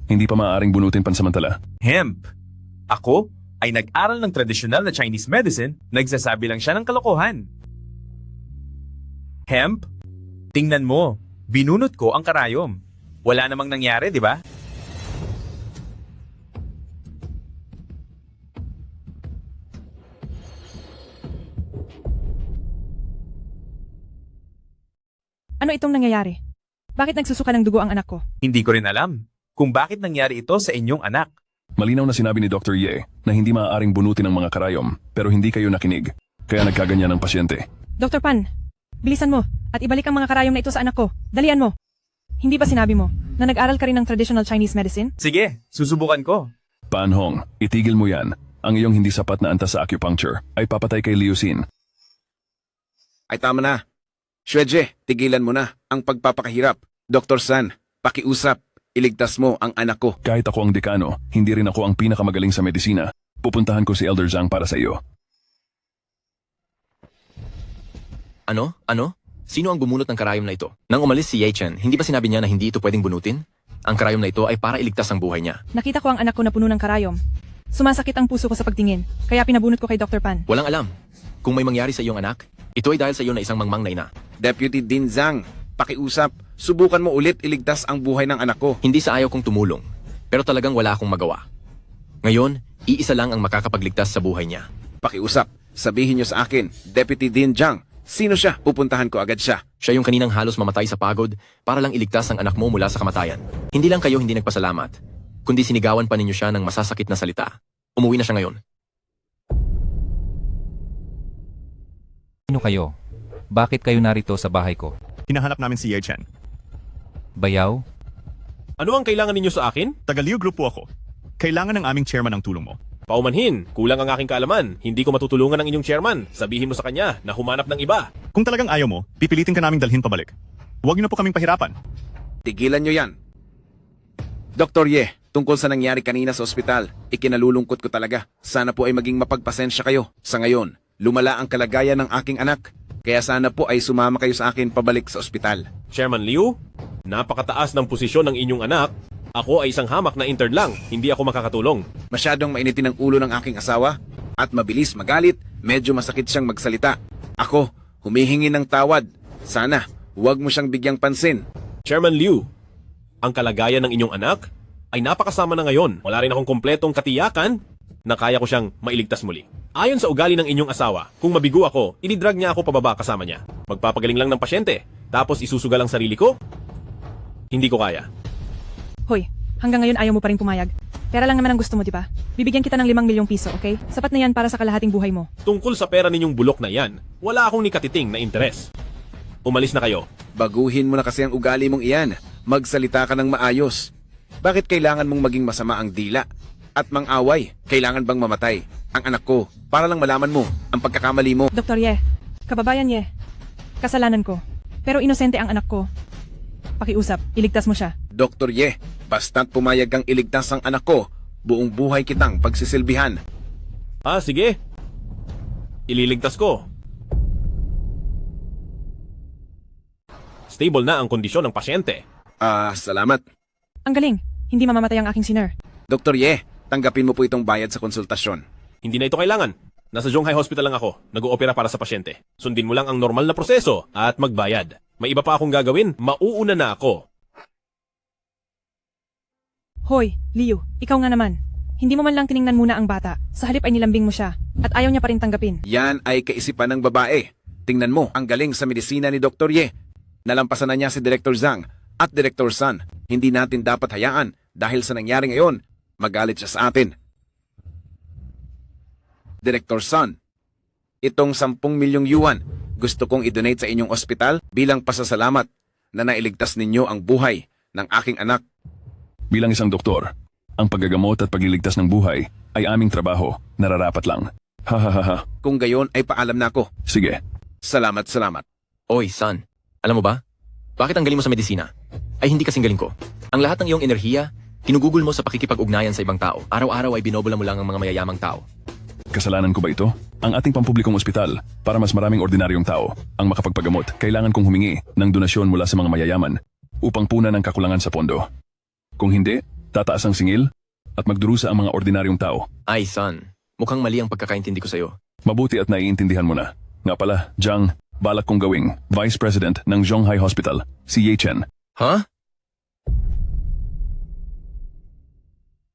hindi pa maaaring bunutin pansamantala. Hemp. Ako ay nag-aral ng tradisyonal na Chinese medicine, nagsasabi lang siya ng kalokohan. Hemp, tingnan mo, binunot ko ang karayom. Wala namang nangyari, di ba? Ano itong nangyayari? Bakit nagsusuka ng dugo ang anak ko? Hindi ko rin alam kung bakit nangyari ito sa inyong anak. Malinaw na sinabi ni Dr. Ye na hindi maaaring bunutin ang mga karayom, pero hindi kayo nakinig. Kaya nagkaganyan ang pasyente. Dr. Pan, bilisan mo at ibalik ang mga karayom na ito sa anak ko. Dalian mo. Hindi ba sinabi mo na nag-aral ka rin ng traditional Chinese medicine? Sige, susubukan ko. Pan Hong, itigil mo yan. Ang iyong hindi sapat na antas sa acupuncture ay papatay kay Liu Xin. Ay tama na. Xueje, tigilan mo na ang pagpapakahirap. Dr. San, pakiusap. Iligtas mo ang anak ko. Kahit ako ang dekano, hindi rin ako ang pinakamagaling sa medisina. Pupuntahan ko si Elder Zhang para sa iyo. Ano? Sino ang bumunot ng karayom na ito? Nang umalis si Yechen, hindi ba sinabi niya na hindi ito pwedeng bunutin? Ang karayom na ito ay para iligtas ang buhay niya. Nakita ko ang anak ko na puno ng karayom. Sumasakit ang puso ko sa pagtingin, kaya pinabunot ko kay Dr. Pan. Walang alam. Kung may mangyari sa iyong anak, ito ay dahil sa iyo na isang mangmang na ina. Deputy Din Zhang, pakiusap. Subukan mo ulit iligtas ang buhay ng anak ko. Hindi sa ayaw kong tumulong, pero talagang wala akong magawa. Ngayon, iisa lang ang makakapagligtas sa buhay niya. Pakiusap. Sabihin niyo sa akin, Deputy Din Zhang, sino siya? Pupuntahan ko agad siya. Siya yung kaninang halos mamatay sa pagod para lang iligtas ang anak mo mula sa kamatayan. Hindi lang kayo hindi nagpasalamat, kundi sinigawan pa ninyo siya ng masasakit na salita. Umuwi na siya ngayon. Sino kayo? Bakit kayo narito sa bahay ko? Hinahanap namin si Yechen. Bayaw? Ano ang kailangan ninyo sa akin? Taga-Liu Group po ako. Kailangan ng aming chairman ng tulong mo. Paumanhin, kulang ang aking kaalaman. Hindi ko matutulungan ng inyong chairman. Sabihin mo sa kanya na humanap ng iba. Kung talagang ayaw mo, pipilitin ka naming dalhin pabalik. Huwag niyo na po kaming pahirapan. Tigilan niyo yan. Dr. Ye, tungkol sa nangyari kanina sa ospital, ikinalulungkot ko talaga. Sana po ay maging mapagpasensya kayo. Sa ngayon, lumala ang kalagayan ng aking anak. Kaya sana po ay sumama kayo sa akin pabalik sa ospital. Chairman Liu, napakataas ng posisyon ng inyong anak. Ako ay isang hamak na intern lang. Hindi ako makakatulong. Masyadong mainitin ang ulo ng aking asawa at mabilis magalit, medyo masakit siyang magsalita. Ako, humihingi ng tawad. Sana, huwag mo siyang bigyang pansin. Chairman Liu, ang kalagayan ng inyong anak ay napakasama na ngayon. Wala rin akong kompletong katiyakan na kaya ko siyang mailigtas muli. Ayon sa ugali ng inyong asawa, kung mabigo ako, inidrag niya ako pababa kasama niya. Magpapagaling lang ng pasyente, tapos isusugal ang sarili ko? Hindi ko kaya. Hoy, hanggang ngayon ayaw mo pa rin pumayag. Pera lang naman ang gusto mo, di ba? Bibigyan kita ng 5 milyong piso, okay? Sapat na yan para sa kalahating buhay mo. Tungkol sa pera ninyong bulok na yan, wala akong nikatiting na interes. Umalis na kayo. Baguhin mo na kasi ang ugali mong iyan. Magsalita ka ng maayos. Bakit kailangan mong maging masama ang dila? At mang-away, kailangan bang mamatay? Ang anak ko, para lang malaman mo ang pagkakamali mo. Dr. Ye, kababayan Ye, kasalanan ko. Pero inosente ang anak ko. Pakiusap, iligtas mo siya. Dr. Ye, basta't pumayag kang iligtas ang anak ko, buong buhay kitang pagsisilbihan. Sige. Ililigtas ko. stable na ang kondisyon ng pasyente. Salamat. Ang galing. Hindi mamamatay ang aking siner. Dr. Ye, tanggapin mo po itong bayad sa konsultasyon. Hindi na ito kailangan. Nasa Zhonghai Hospital lang ako. Nag-oopera para sa pasyente. Sundin mo lang ang normal na proseso at magbayad. May iba pa akong gagawin. Mauuna na ako. Hoy, Liu, ikaw nga naman. Hindi mo man lang tiningnan muna ang bata. Sa halip ay nilambing mo siya. At ayaw niya pa rin tanggapin. Yan ay kaisipan ng babae. Tingnan mo, ang galing sa medisina ni Dr. Ye. Nalampasan na niya si Director Zhang at Director Sun. Hindi natin dapat hayaan dahil sa nangyari ngayon, magalit siya sa atin. Director Sun, itong 10 milyong yuan gusto kong i-donate sa inyong ospital bilang pasasalamat na nailigtas ninyo ang buhay ng aking anak. Bilang isang doktor, ang paggagamot at pagliligtas ng buhay ay aming trabaho, nararapat lang. Ha. Kung gayon ay paalam na ako. Sige. Salamat. Oy, son. Alam mo ba? Bakit ang galing mo sa medisina? Ay hindi kasing galing ko. Ang lahat ng iyong enerhiya, kinugugol mo sa pakikipag-ugnayan sa ibang tao. Araw-araw ay binobola mo lang ang mga mayayamang tao. Kasalanan ko ba ito? Ang ating pampublikong ospital, para mas maraming ordinaryong tao ang makapagpagamot, kailangan kong humingi ng donasyon mula sa mga mayayaman upang punan ang kakulangan sa pondo. Kung hindi, tataas ang singil at magdurusa ang mga ordinaryong tao. Ay, son. Mukhang mali ang pagkakaintindi ko sa'yo. Mabuti at naiintindihan mo na. Nga pala, Zhang, balak kong gawing Vice President ng Zhonghai Hospital, si Ye Chen. Ha?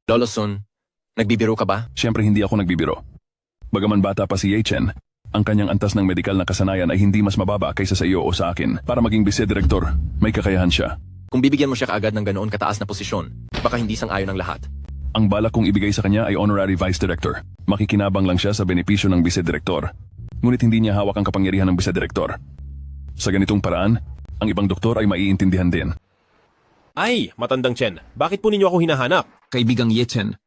Lolo Sun, nagbibiro ka ba? Siyempre hindi ako nagbibiro. Bagaman bata pa si Ye Chen, ang kanyang antas ng medikal na kasanayan ay hindi mas mababa kaysa sa iyo o sa akin. Para maging vice-direktor, may kakayahan siya. Kung bibigyan mo siya kaagad ng ganoon kataas na posisyon, baka hindi sang-ayon ang lahat. Ang balak kong ibigay sa kanya ay honorary vice director. Makikinabang lang siya sa benepisyo ng vice-direktor. Ngunit hindi niya hawak ang kapangyarihan ng vice-direktor. Sa ganitong paraan, ang ibang doktor ay maiintindihan din. Ay, matandang Chen, bakit po ninyo ako hinahanap? Kaibigang Ye Chen,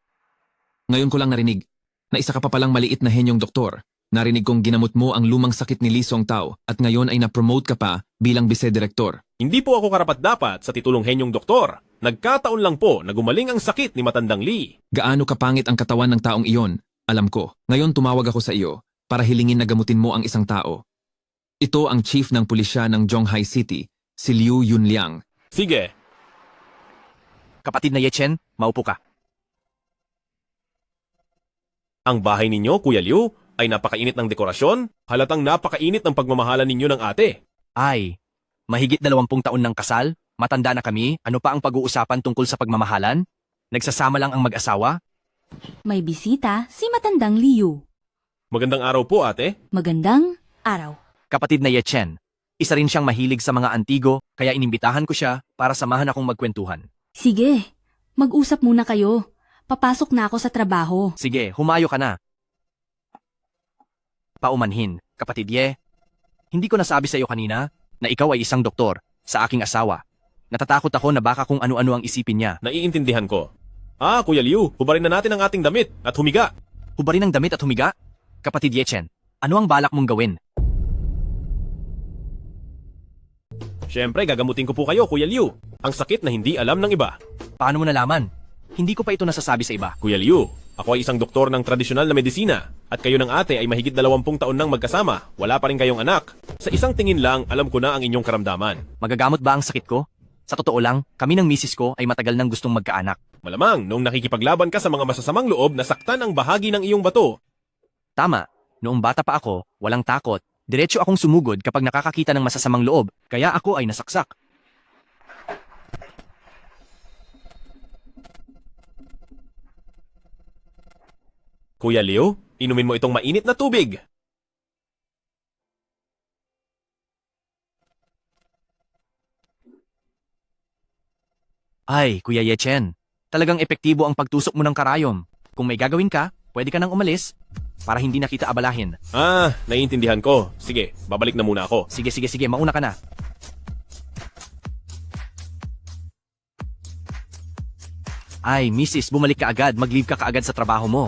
ngayon ko lang narinig na isa ka pa palang maliit na henyong doktor. Narinig kong ginamot mo ang lumang sakit ni Li Songtao at ngayon ay na-promote ka pa bilang vice-direktor. Hindi po ako karapat-dapat sa titulong henyong doktor. Nagkataon lang po na gumaling ang sakit ni matandang Li. Gaano kapangit ang katawan ng taong iyon, alam ko. Ngayon tumawag ako sa iyo para hilingin na gamutin mo ang isang tao. Ito ang chief ng pulisya ng Zhonghai City, si Liu Yunliang. Sige. Kapatid na Ye Chen, maupo ka. Ang bahay ninyo, Kuya Liu, ay napakainit ng dekorasyon. Halatang napakainit ng pagmamahalan ninyo ng ate. Ay, mahigit 20 taon ng kasal, matanda na kami, ano pa ang pag-uusapan tungkol sa pagmamahalan? Nagsasama lang ang mag-asawa? May bisita, si matandang Liu. Magandang araw po, ate. Magandang araw. Kapatid na Ye Chen, isa rin siyang mahilig sa mga antigo, kaya inimbitahan ko siya para samahan akong magkwentuhan. Sige, mag-usap muna kayo. Papasok na ako sa trabaho. Sige, humayo ka na. Paumanhin, kapatid Ye. Hindi ko nasabi sa iyo kanina na ikaw ay isang doktor sa aking asawa. Natatakot ako na baka kung ano-ano ang isipin niya. Naiintindihan ko. Kuya Liu, hubarin na natin ang ating damit at humiga. Hubarin ang damit at humiga? Kapatid Ye Chen, ano ang balak mong gawin? Siyempre, gagamutin ko po kayo, Kuya Liu. Ang sakit na hindi alam ng iba. Paano mo nalaman? Hindi ko pa ito nasasabi sa iba. Kuya Liu, ako ay isang doktor ng tradisyonal na medisina. At kayo ng ate ay mahigit 20 taon nang magkasama. Wala pa rin kayong anak. Sa isang tingin lang, alam ko na ang inyong karamdaman. Magagamot ba ang sakit ko? Sa totoo lang, kami ng misis ko ay matagal nang gustong magkaanak. Malamang, nung nakikipaglaban ka sa mga masasamang loob, nasaktan ang bahagi ng iyong bato. Tama, noong bata pa ako, walang takot. Diretso akong sumugod kapag nakakakita ng masasamang loob, kaya ako ay nasaksak. Kuya Liu, inumin mo itong mainit na tubig. Ay, Kuya Ye Chen, talagang epektibo ang pagtusok mo ng karayom. Kung may gagawin ka, pwede ka nang umalis para hindi na kita abalahin. Naiintindihan ko. Sige, babalik na muna ako. Sige, mauna ka na. Ay, misis, bumalik ka agad, mag-leave ka kaagad sa trabaho mo.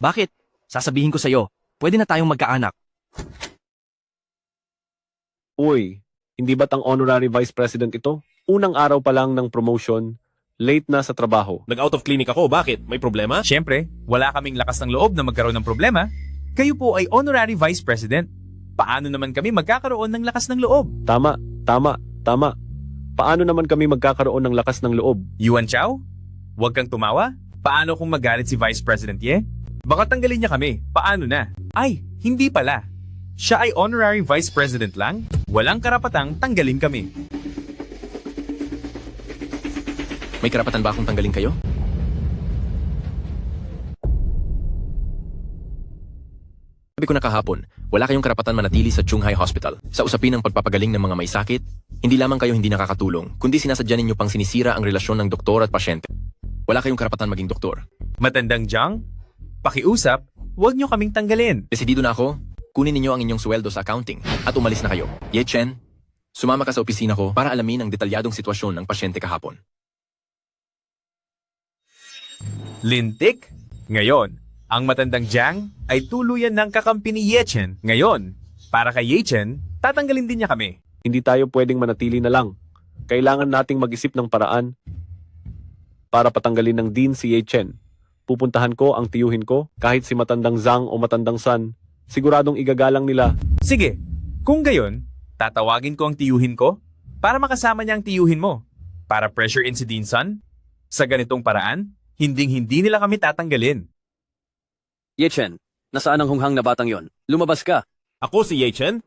Bakit? Sasabihin ko sa'yo, pwede na tayong magkaanak. Uy, hindi ba't ang honorary vice president ito? Unang araw pa lang ng promotion, late na sa trabaho. Nag-out of clinic ako, bakit? May problema? Siyempre, wala kaming lakas ng loob na magkaroon ng problema. Kayo po ay honorary vice president. paano naman kami magkakaroon ng lakas ng loob? Tama. Paano naman kami magkakaroon ng lakas ng loob? Yuan Chao? Huwag kang tumawa? Paano kung magalit si Vice President Ye? Baka tanggalin niya kami. Paano na? Ay, hindi pala. Siya ay honorary Vice President lang? Walang karapatang tanggalin kami. May karapatan ba akong tanggalin kayo? Sabi ko na kahapon, wala kayong karapatan manatili sa Chunghai Hospital. Sa usapin ng pagpapagaling ng mga may sakit, hindi lamang kayo hindi nakakatulong, kundi sinasadya ninyo pang sinisira ang relasyon ng doktor at pasyente. Wala kayong karapatan maging doktor. Matandang Jiang, pakiusap, huwag niyo kaming tanggalin. Desidido na ako, kunin ninyo ang inyong sweldo sa accounting at umalis na kayo. Ye Chen, sumama ka sa opisina ko para alamin ang detalyadong sitwasyon ng pasyente kahapon. Lintik? Ngayon, ang matandang Jiang ay tuluyan ng kakampi ni Ye Chen. Ngayon, para kay Ye Chen, tatanggalin din niya kami. Hindi tayo pwedeng manatili na lang. Kailangan nating mag-isip ng paraan para patanggalin ng Dean si Ye Chen. Pupuntahan ko ang tiyuhin ko, kahit si matandang Zhang o matandang San, siguradong igagalang nila. Sige, kung gayon, tatawagin ko ang tiyuhin ko para makasama niya ang tiyuhin mo. Para pressure in si Dean San? Sa ganitong paraan, hinding-hindi nila kami tatanggalin. Ye Chen, nasaan ang hunghang na batang yon? Lumabas ka. Ako si Ye Chen?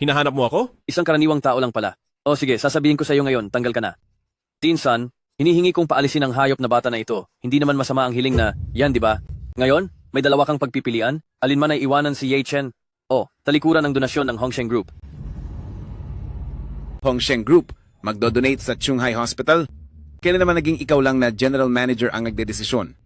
Hinahanap mo ako? Isang karaniwang tao lang pala. O sige, sasabihin ko sa iyo ngayon, tanggal ka na. Dean San, hinihingi kong paalisin ang hayop na bata na ito. Hindi naman masama ang hiling na, yan di ba? Ngayon, may dalawa kang pagpipilian. Alin man ay iwanan si Ye Chen o talikuran ng donasyon ng Hongsheng Group. Hongsheng Group, magdodonate sa Chunghai Hospital? Kailan naman naging ikaw lang na general manager ang nagdedesisyon?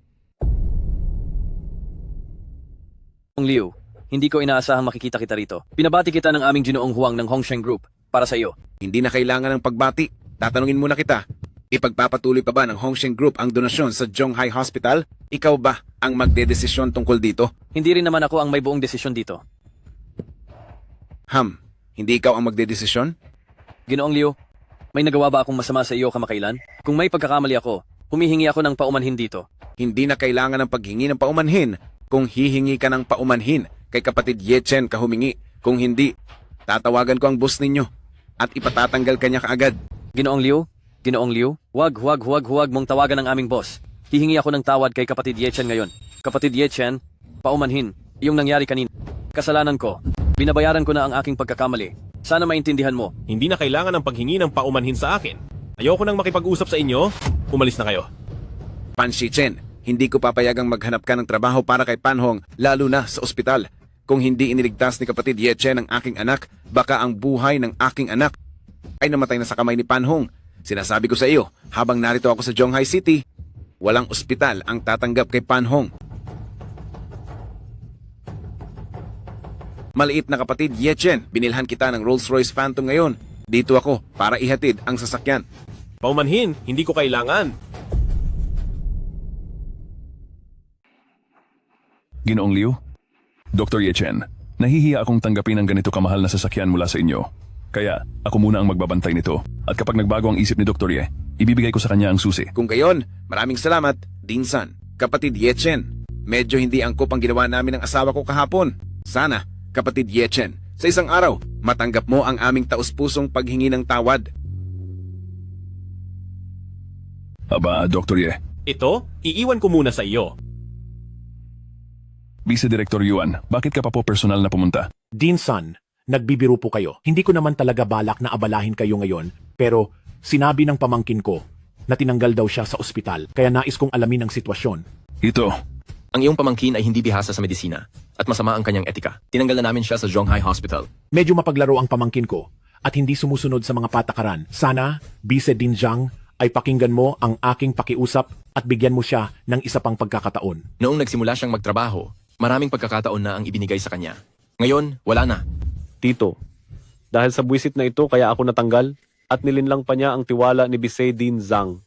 Liu, hindi ko inaasahang makikita kita rito. Pinabati kita ng aming ginoong huwang ng Hongsheng Group para sa iyo. Hindi na kailangan ng pagbati. Tatanungin muna kita. Ipagpapatuloy pa ba ng Hongsheng Group ang donasyon sa Chunghai Hospital? Ikaw ba ang magdedesisyon tungkol dito? Hindi rin naman ako ang may buong desisyon dito. Hindi ikaw ang magdedesisyon? Ginoong Liu, may nagawa ba akong masama sa iyo kamakailan? Kung may pagkakamali ako, humihingi ako ng paumanhin dito. Hindi na kailangan ng paghingi ng paumanhin. Kung hihingi ka ng paumanhin, kay kapatid Ye Chen ka humingi. Kung hindi, tatawagan ko ang boss ninyo at ipatatanggal ka niya kaagad. Ginoong Liu, huwag mong tawagan ang aming boss. Hihingi ako ng tawad kay kapatid Ye Chen ngayon. Kapatid Ye Chen, paumanhin, iyong nangyari kanina. Kasalanan ko, binabayaran ko na ang aking pagkakamali. Sana maintindihan mo. Hindi na kailangan ng paghingi ng paumanhin sa akin. Ayoko nang makipag-usap sa inyo. Umalis na kayo. Pan Shichen, hindi ko papayagang maghanap ka ng trabaho para kay Panhong, lalo na sa ospital. Kung hindi iniligtas ni kapatid Ye Chen ang aking anak, baka ang buhay ng aking anak ay namatay na sa kamay ni Panhong. Sinasabi ko sa iyo, habang narito ako sa Chunghai City, walang ospital ang tatanggap kay Panhong. Maliit na kapatid Ye Chen, binilhan kita ng Rolls-Royce Phantom ngayon. Dito ako para ihatid ang sasakyan. Paumanhin, hindi ko kailangan. Ginoong Liu, Dr. Ye Chen, nahihiya akong tanggapin ang ganito kamahal na sasakyan mula sa inyo. Kaya, ako muna ang magbabantay nito. At kapag nagbago ang isip ni Dr. Ye, ibibigay ko sa kanya ang susi. Kung gayon, maraming salamat, Dean San. Kapatid Ye Chen, medyo hindi angkop ang ginawa namin ng asawa ko kahapon. Sana, kapatid Ye Chen, sa isang araw, matanggap mo ang aming taus-pusong paghingi ng tawad. Aba, Dr. Ye. Ito, iiwan ko muna sa iyo. Vice Director Yuan, bakit ka pa po personal na pumunta? Dean San, nagbibiro po kayo. Hindi ko naman talaga balak na abalahin kayo ngayon, pero sinabi ng pamangkin ko na tinanggal daw siya sa ospital, kaya nais kong alamin ang sitwasyon. Ito. Ang iyong pamangkin ay hindi bihasa sa medisina at masama ang kanyang etika. Tinanggal na namin siya sa Chunghai Hospital. Medyo mapaglaro ang pamangkin ko at hindi sumusunod sa mga patakaran. Sana, Vice Dean Zhang, ay pakinggan mo ang aking pakiusap at bigyan mo siya ng isa pang pagkakataon. Noong nagsimula siyang magtrabaho, maraming pagkakataon na ang ibinigay sa kanya. Ngayon, wala na. Tito, dahil sa buwisit na ito kaya ako natanggal at nilinlang pa niya ang tiwala ni Vice Dean Zhang.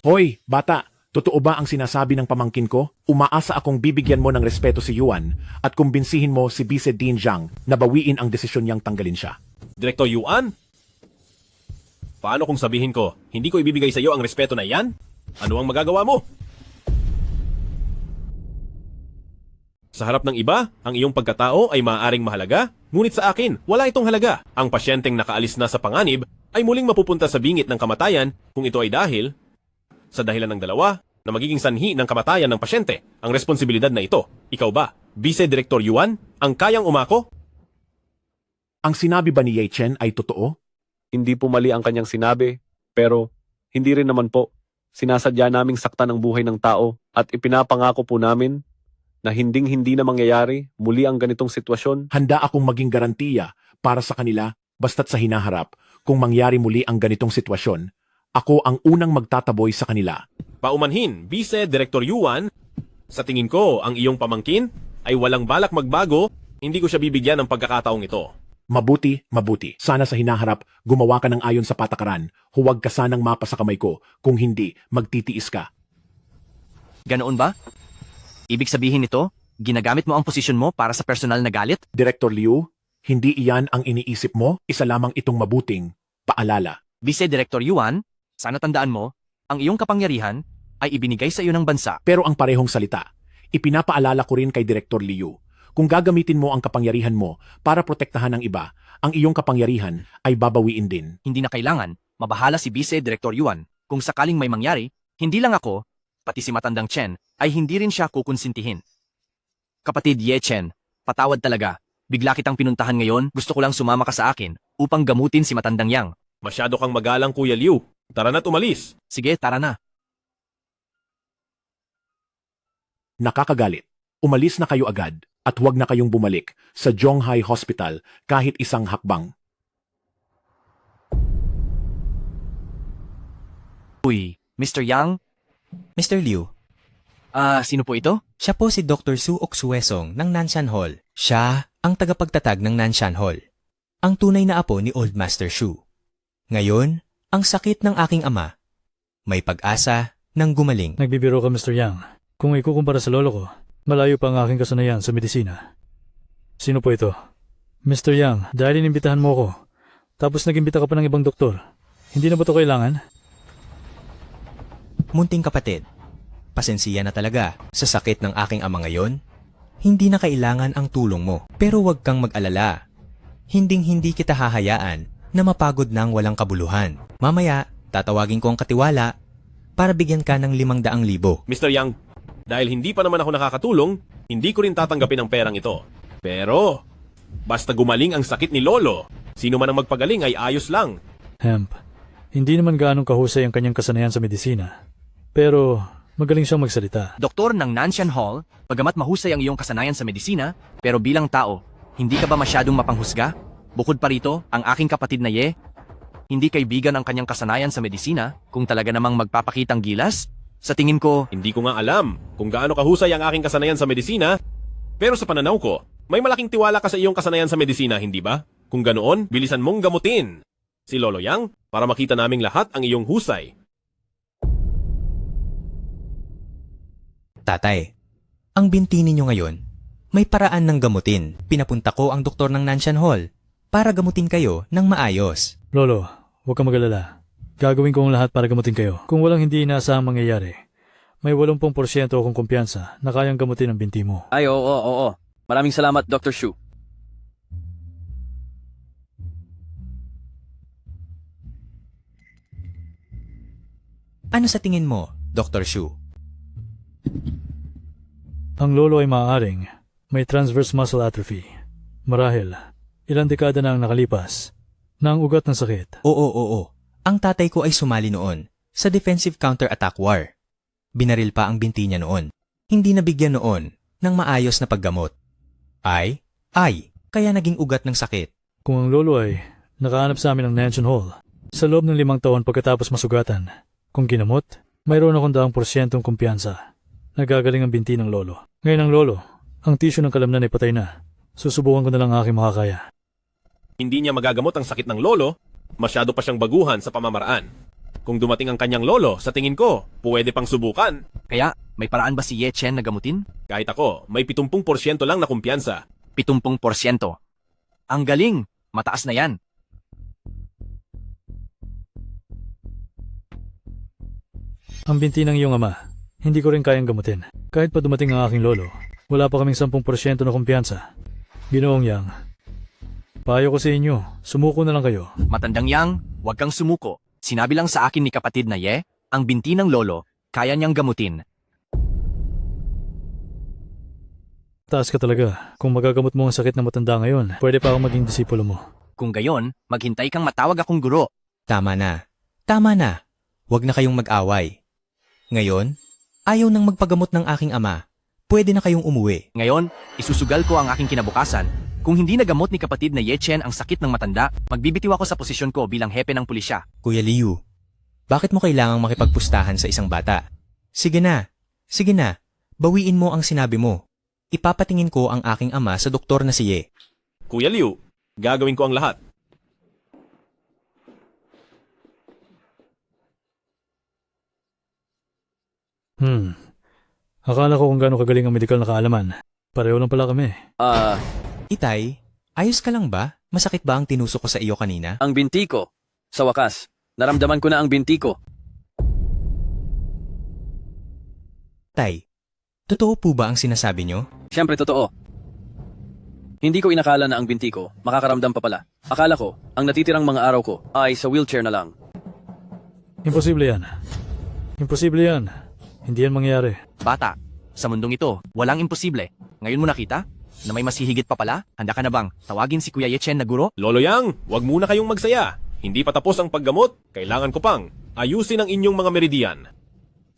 Hoy, bata! Totoo ba ang sinasabi ng pamangkin ko? Umaasa akong bibigyan mo ng respeto si Yuan at kumbinsihin mo si Vice Dean Zhang na bawiin ang desisyon niyang tanggalin siya. Direktor Yuan? Paano kung sabihin ko, hindi ko ibibigay sa iyo ang respeto na yan? Ano ang magagawa mo? Sa harap ng iba, ang iyong pagkatao ay maaaring mahalaga, ngunit sa akin, wala itong halaga. Ang pasyenteng nakaalis na sa panganib ay muling mapupunta sa bingit ng kamatayan kung ito ay dahil sa dahilan ng dalawa na magiging sanhi ng kamatayan ng pasyente. Ang responsibilidad na ito, ikaw ba, Vice Director Yuan, ang kayang umako? Ang sinabi ba ni Ye Chen ay totoo? Hindi po mali ang kanyang sinabi, pero hindi rin naman po. Sinasadya naming saktan ang buhay ng tao at ipinapangako po namin na hinding-hindi na mangyayari muli ang ganitong sitwasyon. Handa akong maging garantiya para sa kanila basta't sa hinaharap kung mangyari muli ang ganitong sitwasyon. Ako ang unang magtataboy sa kanila. Paumanhin, Vice Director Yuan, sa tingin ko, ang iyong pamangkin ay walang balak magbago, hindi ko siya bibigyan ng pagkakataong ito. Mabuti, mabuti. Sana sa hinaharap, gumawa ka ng ayon sa patakaran. Huwag ka sanang mapa sa kamay ko. Kung hindi, magtitiis ka. Ganoon ba? Ibig sabihin nito, ginagamit mo ang posisyon mo para sa personal na galit? Director Liu, hindi iyan ang iniisip mo? Isa lamang itong mabuting paalala. Vice Director Yuan, sana tandaan mo, ang iyong kapangyarihan ay ibinigay sa iyo ng bansa. Pero ang parehong salita, ipinapaalala ko rin kay Director Liu. Kung gagamitin mo ang kapangyarihan mo para protektahan ng iba, ang iyong kapangyarihan ay babawiin din. Hindi na kailangan, mabahala si Vice Director Yuan. Kung sakaling may mangyari, hindi lang ako, pati si Matandang Chen, ay hindi rin siya kukonsintihin. Kapatid Ye Chen, patawad talaga. Bigla kitang pinuntahan ngayon, gusto ko lang sumama ka sa akin upang gamutin si Matandang Yang. Masyado kang magalang, Kuya Liu. Tara na't umalis. Sige, tara na. Nakakagalit. Umalis na kayo agad at huwag na kayong bumalik sa Zhonghai Hospital kahit isang hakbang. Uy, Mr. Yang? Mr. Liu, Sino po ito? siya po si Dr. Su Oksuesong ng Nanshan Hall. Siya ang tagapagtatag ng Nanshan Hall. Ang tunay na apo ni Old Master Shu. Ngayon, ang sakit ng aking ama. May pag-asa ng gumaling. Nagbibiro ka, Mr. Yang. Kung ikukumpara sa lolo ko, malayo pa ang aking kasanayan sa medisina. Sino po ito? Mr. Yang, dahil inimbitahan mo ko, tapos nagimbita ka pa ng ibang doktor, hindi na ba ito kailangan? Munting kapatid, pasensya na talaga sa sakit ng aking ama ngayon. Hindi na kailangan ang tulong mo. Pero huwag kang mag-alala. Hinding-hindi kita hahayaan na mapagod ng walang kabuluhan. Mamaya, tatawagin ko ang katiwala para bigyan ka ng 500,000. Mr. Yang, dahil hindi pa naman ako nakakatulong, hindi ko rin tatanggapin ang perang ito. Pero, basta gumaling ang sakit ni Lolo, sino man ang magpagaling ay ayos lang. Hemp, hindi naman gaanong kahusay ang kanyang kasanayan sa medisina. Pero, magaling siyang magsalita. Doktor ng Nanshan Hall, bagamat mahusay ang iyong kasanayan sa medisina, pero bilang tao, hindi ka ba masyadong mapanghusga? Bukod pa rito, ang aking kapatid na Ye, hindi kaibigan ang kanyang kasanayan sa medisina kung talaga namang magpapakitang gilas? Sa tingin ko, Hindi ko nga alam kung gaano kahusay ang aking kasanayan sa medisina, pero sa pananaw ko, may malaking tiwala ka sa iyong kasanayan sa medisina, hindi ba? Kung ganoon, bilisan mong gamutin si Lolo Yang para makita naming lahat ang iyong husay. Tatay, ang binti ninyo ngayon, may paraan ng gamutin. Pinapunta ko ang doktor ng Nanshan Hall para gamutin kayo ng maayos. Lolo, huwag kang mag-alala. Gagawin ko ang lahat para gamutin kayo. Kung walang hindi inaasahang mangyayari, may 80% akong kumpiyansa na kayang gamutin ang binti mo. Ay, oo. Maraming salamat, Dr. Shu. Ano sa tingin mo, Dr. Shu? Ang lolo ay maaaring may transverse muscle atrophy. Marahil, ilang dekada na ang nakalipas na ang ugat ng sakit. Oo. Ang tatay ko ay sumali noon sa defensive counter-attack war. Binaril pa ang binti niya noon. Hindi nabigyan noon ng maayos na paggamot. Kaya naging ugat ng sakit. Kung ang lolo ay nakahanap sa amin ng Nanshan Hall sa loob ng 5 taon pagkatapos masugatan, kung ginamot, mayroon akong 100% kumpiyansa. Nagagaling ang binti ng lolo. Ngayon ang lolo, ang tissue ng kalamnan ay patay na. Susubukan ko na lang ang aking makakaya. Hindi niya magagamot ang sakit ng lolo, masyado pa siyang baguhan sa pamamaraan. Kung dumating ang kanyang lolo, sa tingin ko, pwede pang subukan. Kaya, may paraan ba si Ye Chen na gamutin? Kahit ako, may 70% lang na kumpiyansa. 70%. Ang galing! Mataas na yan. Ang binti ng iyong ama, hindi ko rin kayang gamutin. Kahit pa dumating ang aking lolo, Wala pa kaming 10% na kumpiyansa. Ginoong Yang, payo ko sa inyo, sumuko na lang kayo. Matandang Yang, huwag kang sumuko. Sinabi lang sa akin ni kapatid na Ye, ang binti ng lolo, kaya niyang gamutin. Taas ka talaga. Kung magagamot mo ang sakit na matanda ngayon, pwede pa akong maging disipulo mo. Kung gayon, maghintay kang matawag akong guro. Tama na. Tama na. Huwag na kayong mag-away. Ngayon, ayaw nang magpagamot ng aking ama. Pwede na kayong umuwi. Ngayon, isusugal ko ang aking kinabukasan. Kung hindi nagamot ni kapatid na Ye Chen ang sakit ng matanda, magbibitiw ako sa posisyon ko bilang hepe ng pulisya. Kuya Liu, bakit mo kailangang makipagpustahan sa isang bata? Sige na. Sige na. Bawiin mo ang sinabi mo. Ipapatingin ko ang aking ama sa doktor na si Ye. Kuya Liu, gagawin ko ang lahat. Akala ko kung gaano kagaling ang medikal na kaalaman. Pareho lang pala kami. Itay, ayos ka lang ba? Masakit ba ang tinusok ko sa iyo kanina? Ang binti ko. Sa wakas, naramdaman ko na ang binti ko. Tay, totoo po ba ang sinasabi nyo? Siyempre totoo. Hindi ko inakala na ang binti ko makakaramdam pa pala. Akala ko, ang natitirang mga araw ko ay sa wheelchair na lang. Imposible yan. Imposible yan. Hindi yan mangyayari. Bata, sa mundong ito, walang imposible. Ngayon mo nakita? Na may mas hihigit pa pala? Handa ka na bang tawagin si Kuya Ye Chen na guro? Lolo Yang, wag muna kayong magsaya. Hindi pa tapos ang paggamot. Kailangan ko pang ayusin ang inyong mga meridian.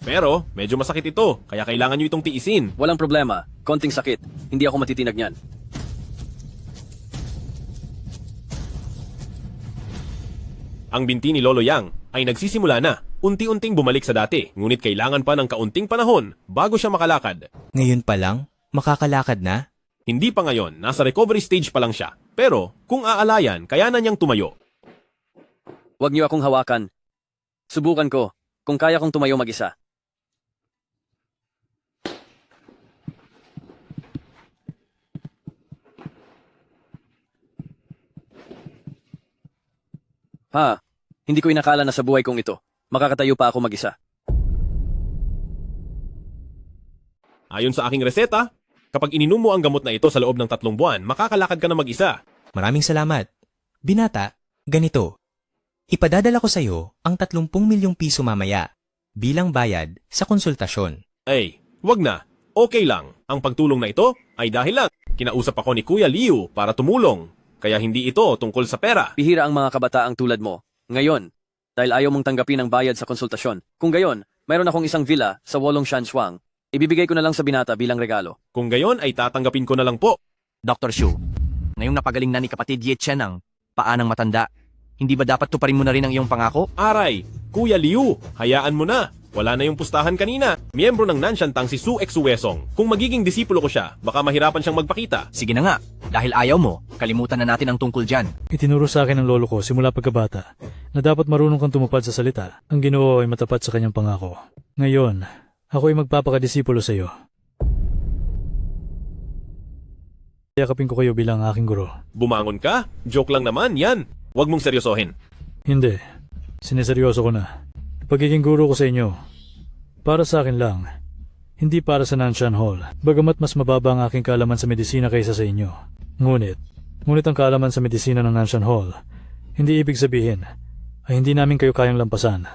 Pero, medyo masakit ito, kaya kailangan nyo itong tiisin. Walang problema. Konting sakit. Hindi ako matitinag niyan. Ang binti ni Lolo Yang ay nagsisimula na. Unti-unting bumalik sa dati, ngunit kailangan pa ng kaunting panahon bago siya makalakad. Ngayon pa lang? Makakalakad na? Hindi pa ngayon, nasa recovery stage pa lang siya. Pero, kung aalayan, kaya na niyang tumayo. Huwag niyo akong hawakan. Subukan ko, kung kaya kong tumayo mag-isa. Hindi ko inakala na sa buhay kong ito, makakatayo pa ako mag-isa. Ayon sa aking reseta, kapag ininom mo ang gamot na ito sa loob ng 3 buwan, makakalakad ka na mag-isa. Maraming salamat. Binata, ganito. Ipadadala ko sa iyo ang 30 milyong piso mamaya bilang bayad sa konsultasyon. Ay, wag na. Okay lang. Ang pagtulong na ito ay dahil lang kinausap ako ni Kuya Liu para tumulong. Kaya hindi ito tungkol sa pera. Bihira ang mga kabataang tulad mo. Ngayon, dahil ayaw mong tanggapin ang bayad sa konsultasyon. Kung gayon, mayroon akong isang villa sa Wolong Shanshuang. Ibibigay ko na lang sa binata bilang regalo. Kung gayon ay tatanggapin ko na lang po. Dr. Shu, ngayong napagaling na ni kapatid Ye Chen ang paa ng matanda, hindi ba dapat tuparin mo na rin ang iyong pangako? Aray, Kuya Liu, hayaan mo na. Wala na yung pustahan kanina. Miyembro ng Nanshantang si Su Exuesong. Kung magiging disipulo ko siya, baka mahirapan siyang magpakita. Sige na nga, dahil ayaw mo, kalimutan na natin ang tungkol dyan. Itinuro sa akin ng lolo ko simula pagkabata na dapat marunong kang tumupad sa salita. Ang Ginoo ay matapat sa kanyang pangako. Ngayon, ako ay magpapakadisipulo sa iyo. Yakapin ko kayo bilang aking guro. Bumangon ka? Joke lang naman, yan. Huwag mong seryosohin. Hindi. Sineseryoso ko na. Pagiging guro ko sa inyo, para sa akin lang, hindi para sa Nanshan Hall, bagamat mas mababa ang aking kaalaman sa medisina kaysa sa inyo. Ngunit ang kaalaman sa medisina ng Nanshan Hall, hindi ibig sabihin ay hindi namin kayo kayang lampasan.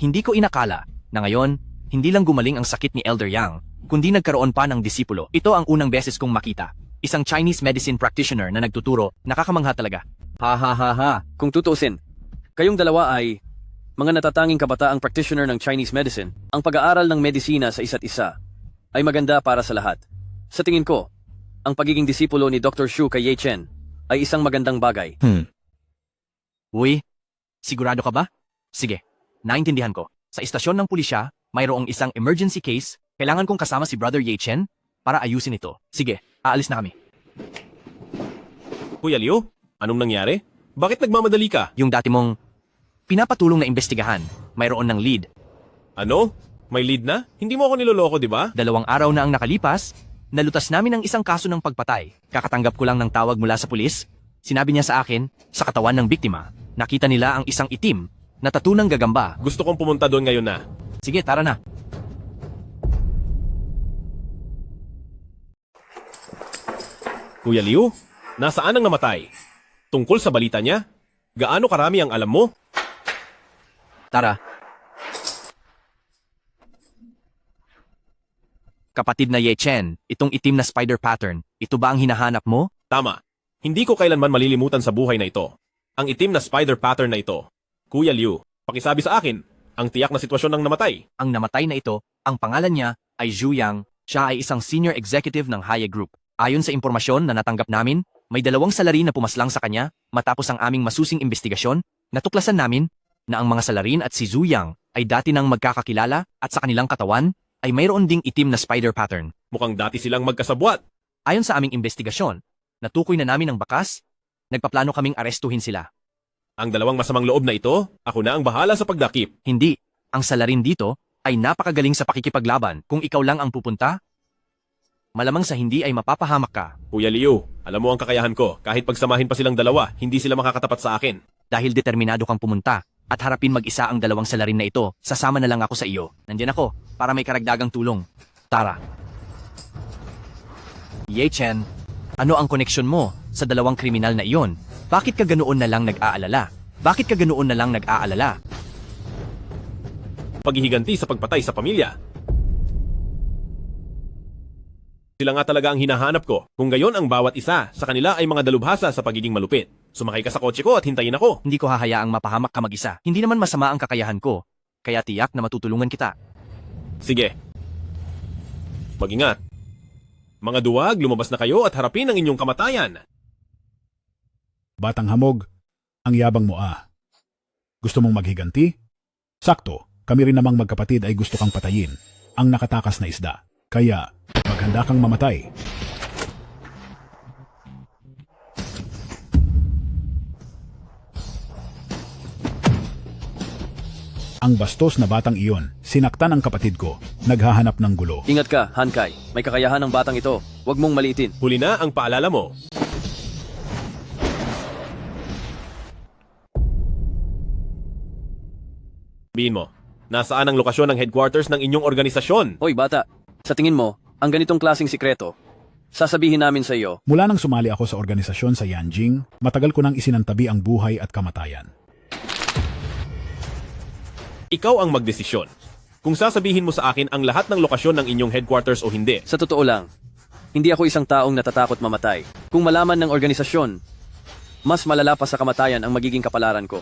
Hindi ko inakala na ngayon, hindi lang gumaling ang sakit ni Elder Yang, kundi nagkaroon pa ng disipulo. Ito ang unang beses kong makita. Isang Chinese medicine practitioner na nagtuturo, nakakamangha talaga. Kung tutuusin, kayong dalawa ay mga natatanging kabataang practitioner ng Chinese medicine. Ang pag-aaral ng medisina sa isa't isa ay maganda para sa lahat. Sa tingin ko, ang pagiging disipulo ni Dr. Shu kay Ye Chen ay isang magandang bagay. Uy, sigurado ka ba? Sige, naintindihan ko. Sa istasyon ng pulisya, mayroong isang emergency case. Kailangan kong kasama si Brother Ye Chen para ayusin ito. Sige, aalis na kami. Kuya Liu, anong nangyari? Bakit nagmamadali ka? Yung dati mong pinapatulong na imbestigahan, mayroon ng lead. Ano? May lead na? Hindi mo ako niloloko, di ba? 2 araw na ang nakalipas, nalutas namin ang isang kaso ng pagpatay. Kakatanggap ko lang ng tawag mula sa pulis. Sinabi niya sa akin, sa katawan ng biktima, nakita nila ang isang itim na tattoo ng gagamba. Gusto kong pumunta doon ngayon na. Sige, tara na. Kuya Liu, nasaan ang namatay? Tungkol sa balita niya? Gaano karami ang alam mo? Tara. Kapatid na Ye Chen, itong itim na spider pattern, ito ba ang hinahanap mo? Tama. Hindi ko kailanman malilimutan sa buhay na ito. Ang itim na spider pattern na ito. Kuya Liu, pakisabi sa akin, ang tiyak na sitwasyon ng namatay. Ang namatay na ito, ang pangalan niya ay Zhu Yang. Siya ay isang senior executive ng Haye Group. Ayon sa impormasyon na natanggap namin, may 2 salarin na pumaslang sa kanya matapos ang aming masusing investigasyon. Natuklasan namin na ang mga salarin at si Zhu Yang ay dati nang magkakakilala at sa kanilang katawan ay mayroon ding itim na spider pattern. Mukhang dati silang magkasabwat. Ayon sa aming investigasyon, natukoy na namin ang bakas, nagpaplano kaming arestuhin sila. Ang 2 masamang loob na ito, ako na ang bahala sa pagdakip. Hindi, ang salarin dito ay napakagaling sa pakikipaglaban. Kung ikaw lang ang pupunta, malamang sa hindi ay mapapahamak ka. Kuya Liu, alam mo ang kakayahan ko. Kahit pagsamahin pa silang 2, hindi sila makakatapat sa akin. Dahil determinado kang pumunta at harapin mag-isa ang 2 salarin na ito, sasama na lang ako sa iyo. Nandiyan ako para may karagdagang tulong. Tara. Ye Chen, ano ang koneksyon mo sa 2 kriminal na iyon? Bakit ka ganoon na lang nag-aalala? Bakit ka ganoon na lang nag-aalala? Paghihiganti sa pagpatay sa pamilya. Sila nga talaga ang hinahanap ko. Kung gayon ang bawat isa sa kanila ay mga dalubhasa sa pagiging malupit. Sumakay ka sa kotse ko at hintayin ako. Hindi ko hahayaang mapahamak ka mag-isa. Hindi naman masama ang kakayahan ko. Kaya tiyak na matutulungan kita. Sige. Mag-ingat. Mga duwag, lumabas na kayo at harapin ang inyong kamatayan. Batang hamog, ang yabang mo Gusto mong maghiganti? Sakto, kami rin namang magkapatid ay gusto kang patayin, ang nakatakas na isda. Kaya, maghanda kang mamatay. Ang bastos na batang iyon, sinaktan ang kapatid ko, naghahanap ng gulo. Ingat ka, Han Kai. May kakayahan ng batang ito. Huwag mong maliitin. Huli na ang paalala mo. Sabihin mo, nasaan ang lokasyon ng headquarters ng inyong organisasyon? Hoy bata, sa tingin mo, ang ganitong klaseng sikreto, sasabihin namin sa iyo. Mula nang sumali ako sa organisasyon sa Yanjing, matagal ko nang isinantabi ang buhay at kamatayan. Ikaw ang magdesisyon. Kung sasabihin mo sa akin ang lahat ng lokasyon ng inyong headquarters o hindi. Sa totoo lang, hindi ako isang taong natatakot mamatay. Kung malaman ng organisasyon, mas malala pa sa kamatayan ang magiging kapalaran ko.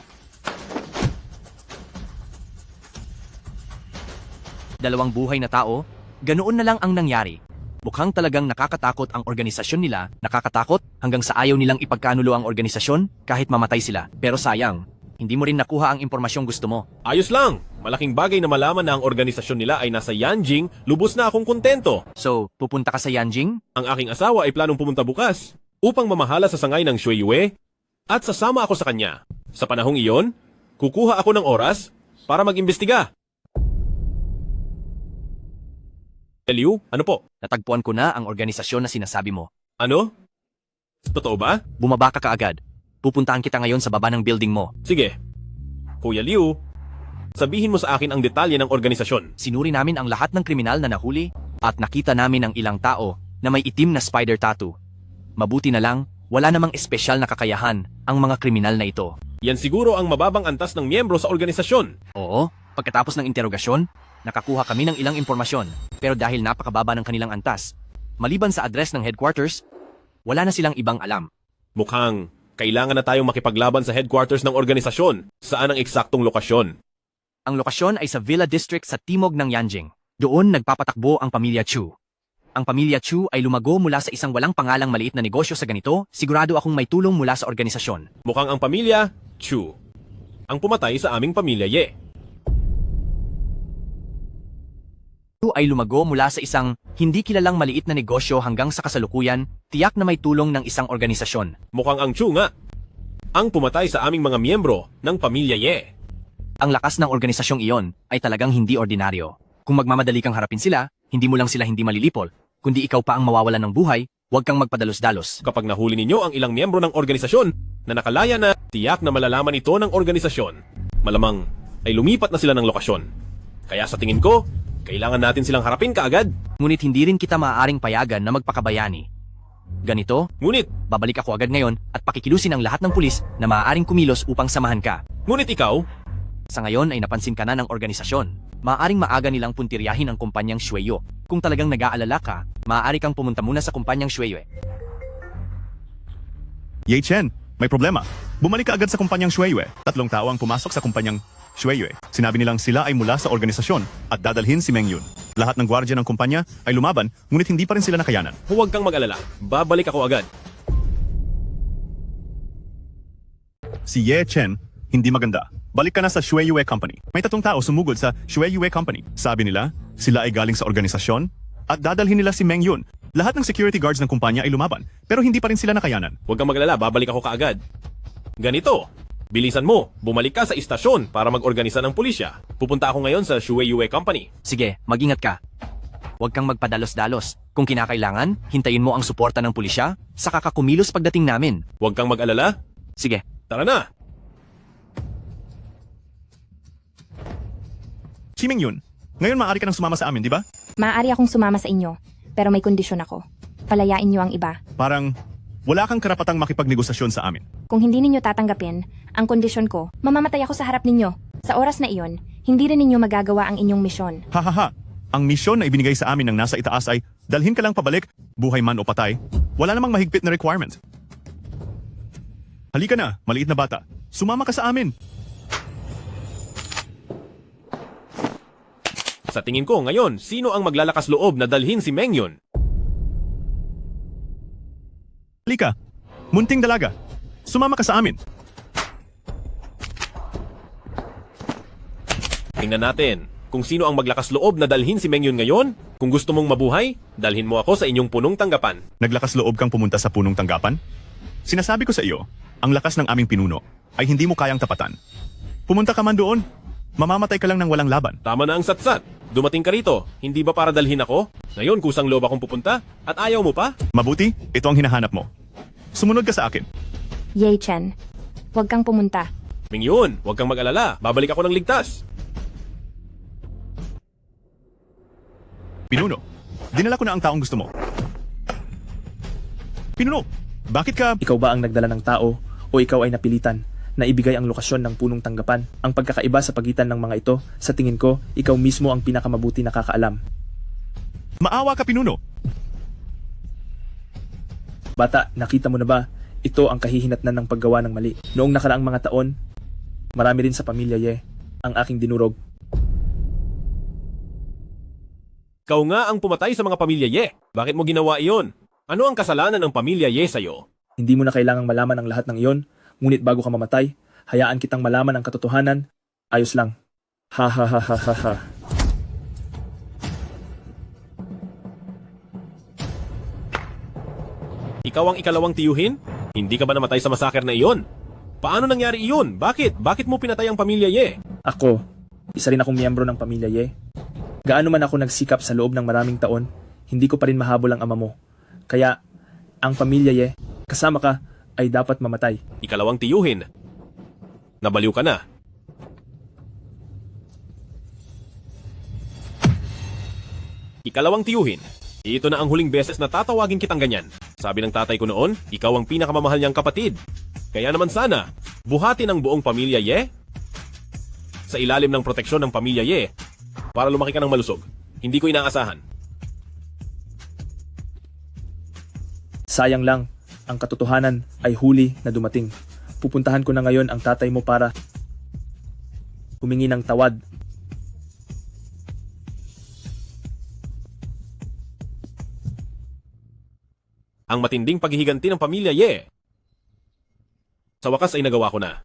2 buhay na tao, ganoon na lang ang nangyari. Mukhang talagang nakakatakot ang organisasyon nila, nakakatakot hanggang sa ayaw nilang ipagkanulo ang organisasyon kahit mamatay sila. Pero sayang, hindi mo rin nakuha ang impormasyong gusto mo. Ayos lang! Malaking bagay na malaman na ang organisasyon nila ay nasa Yanjing, lubos na akong kontento. So, pupunta ka sa Yanjing? Ang aking asawa ay planong pumunta bukas upang mamahala sa sangay ng Shui Yue at sasama ako sa kanya. Sa panahong iyon, kukuha ako ng oras para mag-imbestiga. Liu, ano po? Natagpuan ko na ang organisasyon na sinasabi mo. Ano? Totoo ba? Bumaba ka kaagad. Pupuntahan kita ngayon sa baba ng building mo. Sige. Kuya Liu, sabihin mo sa akin ang detalye ng organisasyon. Sinuri namin ang lahat ng kriminal na nahuli at nakita namin ang ilang tao na may itim na spider tattoo. Mabuti na lang, wala namang espesyal na kakayahan ang mga kriminal na ito. Yan siguro ang mababang antas ng miyembro sa organisasyon. Oo, pagkatapos ng interogasyon, nakakuha kami ng ilang impormasyon. Pero dahil napakababa ng kanilang antas, maliban sa address ng headquarters, wala na silang ibang alam. Mukhang kailangan na tayong makipaglaban sa headquarters ng organisasyon. Saan ang eksaktong lokasyon? Ang lokasyon ay sa Villa District sa timog ng Yanjing. Doon nagpapatakbo ang pamilya Chu. Ang pamilya Chu ay lumago mula sa isang walang pangalang maliit na negosyo sa ganito. Sigurado akong may tulong mula sa organisasyon. Mukhang ang pamilya Chu ang pumatay sa aming pamilya Ye. Ay lumago mula sa isang hindi kilalang maliit na negosyo hanggang sa kasalukuyan, tiyak na may tulong ng isang organisasyon. Mukhang ang Chu nga ang pumatay sa aming mga miyembro ng pamilya Ye. Ang lakas ng organisasyong iyon ay talagang hindi ordinaryo. Kung magmamadali kang harapin sila, hindi mo lang sila hindi malilipol, kundi ikaw pa ang mawawalan ng buhay, huwag kang magpadalos-dalos. Kapag nahuli ninyo ang ilang miyembro ng organisasyon na nakalaya na, tiyak na malalaman ito ng organisasyon. Malamang ay lumipat na sila ng lokasyon. Kaya sa tingin ko, kailangan natin silang harapin kaagad. Ngunit hindi rin kita maaaring payagan na magpakabayani. Ganito, Ngunit, babalik ako agad ngayon at pakikilusin ang lahat ng pulis na maaaring kumilos upang samahan ka. ngunit ikaw, Sa ngayon ay napansin ka na ng organisasyon. Maaaring maaga nilang puntiryahin ang kumpanyang Shueyo. Kung talagang nag-aalala ka, maaari kang pumunta muna sa kumpanyang Shueyo. Ye Chen, may problema. Bumalik ka agad sa kumpanyang Shueyo. 3 tao ang pumasok sa kumpanyang Shueyo. Sinabi nilang sila ay mula sa organisasyon at dadalhin si Meng Yun. Lahat ng gwardiya ng kumpanya ay lumaban, ngunit hindi pa rin sila nakayanan. huwag kang mag-alala. Babalik ako agad. Si Ye Chen, hindi maganda. Balik ka na sa Shueyo Company. May 3 tao sumugod sa Shueyo Company. Sabi nila, sila ay galing sa organisasyon at dadalhin nila si Meng Yun. Lahat ng security guards ng kumpanya ay lumaban, pero hindi pa rin sila nakayanan. Huwag kang mag-alala. Babalik ako kaagad. Ganito, bilisan mo. Bumalik ka sa istasyon para mag-organisa ng pulisya. Pupunta ako ngayon sa Shueyo Company. Sige, mag-ingat ka. Huwag kang magpadalos-dalos. Kung kinakailangan, hintayin mo ang suporta ng pulisya, saka ka kumilos pagdating namin. Huwag kang mag-alala. Sige. Tara na. Si Meng Yun, ngayon maaari ka nang sumama sa amin, di ba? Maaari akong sumama sa inyo, pero may kondisyon ako. Palayain niyo ang iba. Parang wala kang karapatang makipagnegosasyon sa amin. Kung hindi ninyo tatanggapin ang kondisyon ko, mamamatay ako sa harap ninyo. Sa oras na iyon, hindi rin ninyo magagawa ang inyong misyon. Hahaha, ang misyon na ibinigay sa amin ng nasa itaas ay dalhin ka lang pabalik, buhay man o patay. Wala namang mahigpit na requirement. Halika na, maliit na bata. Sumama ka sa amin. Sa tingin ko ngayon, sino ang maglalakas loob na dalhin si Meng Yun? Halika, munting dalaga. Sumama ka sa amin. Tingnan natin kung sino ang maglakas loob na dalhin si Meng Yun ngayon. Kung gusto mong mabuhay, dalhin mo ako sa inyong punong tanggapan. Naglakas loob kang pumunta sa punong tanggapan? Sinasabi ko sa iyo, ang lakas ng aming pinuno ay hindi mo kayang tapatan. Pumunta ka man doon, mamamatay ka lang ng walang laban. Tama na ang satsat. Dumating ka rito, hindi ba para dalhin ako? Ngayon kusang loob akong pupunta at ayaw mo pa? Mabuti, ito ang hinahanap mo. Sumunod ka sa akin. Ye Chen, huwag kang pumunta. Meng Yun, huwag kang mag-alala. Babalik ako ng ligtas. Pinuno, dinala ko na ang taong gusto mo. Pinuno, bakit ka... Ikaw ba ang nagdala ng tao o ikaw ay napilitan na ibigay ang lokasyon ng punong tanggapan? Ang pagkakaiba sa pagitan ng mga ito, sa tingin ko, ikaw mismo ang pinakamabuti nakakaalam. Maawa ka, Pinuno. Bata, nakita mo na ba? Ito ang kahihinatnan ng paggawa ng mali. Noong nakaraang mga taon, marami rin sa pamilya Ye ang aking dinurog. Ikaw nga ang pumatay sa mga pamilya Ye. Bakit mo ginawa iyon? Ano ang kasalanan ng pamilya Ye sa'yo? Hindi mo na kailangang malaman ang lahat ng iyon, ngunit bago ka mamatay, hayaan kitang malaman ang katotohanan. Ayos lang. Ha ha ha ha ha ha. Ikaw ang ikalawang tiyuhin? Hindi ka ba namatay sa masaker na iyon? Paano nangyari iyon? Bakit? Bakit mo pinatay ang pamilya Ye? Ako, isa rin akong miyembro ng pamilya Ye. Gaano man ako nagsikap sa loob ng maraming taon, hindi ko pa rin mahabol ang ama mo. Kaya, ang pamilya Ye, kasama ka, ay dapat mamatay. Ikalawang tiyuhin. Nabaliw ka na. Ikalawang tiyuhin. Ito na ang huling beses na tatawagin kitang ganyan. Sabi ng tatay ko noon, ikaw ang pinakamamahal niyang kapatid. Kaya naman sana, buhatin ang buong pamilya Ye sa ilalim ng proteksyon ng pamilya Ye para lumaki ka ng malusog. Hindi ko inaasahan. Sayang lang, ang katotohanan ay huli na dumating. Pupuntahan ko na ngayon ang tatay mo para humingi ng tawad. Ang matinding paghihiganti ng pamilya Ye. Sa wakas ay nagawa ko na.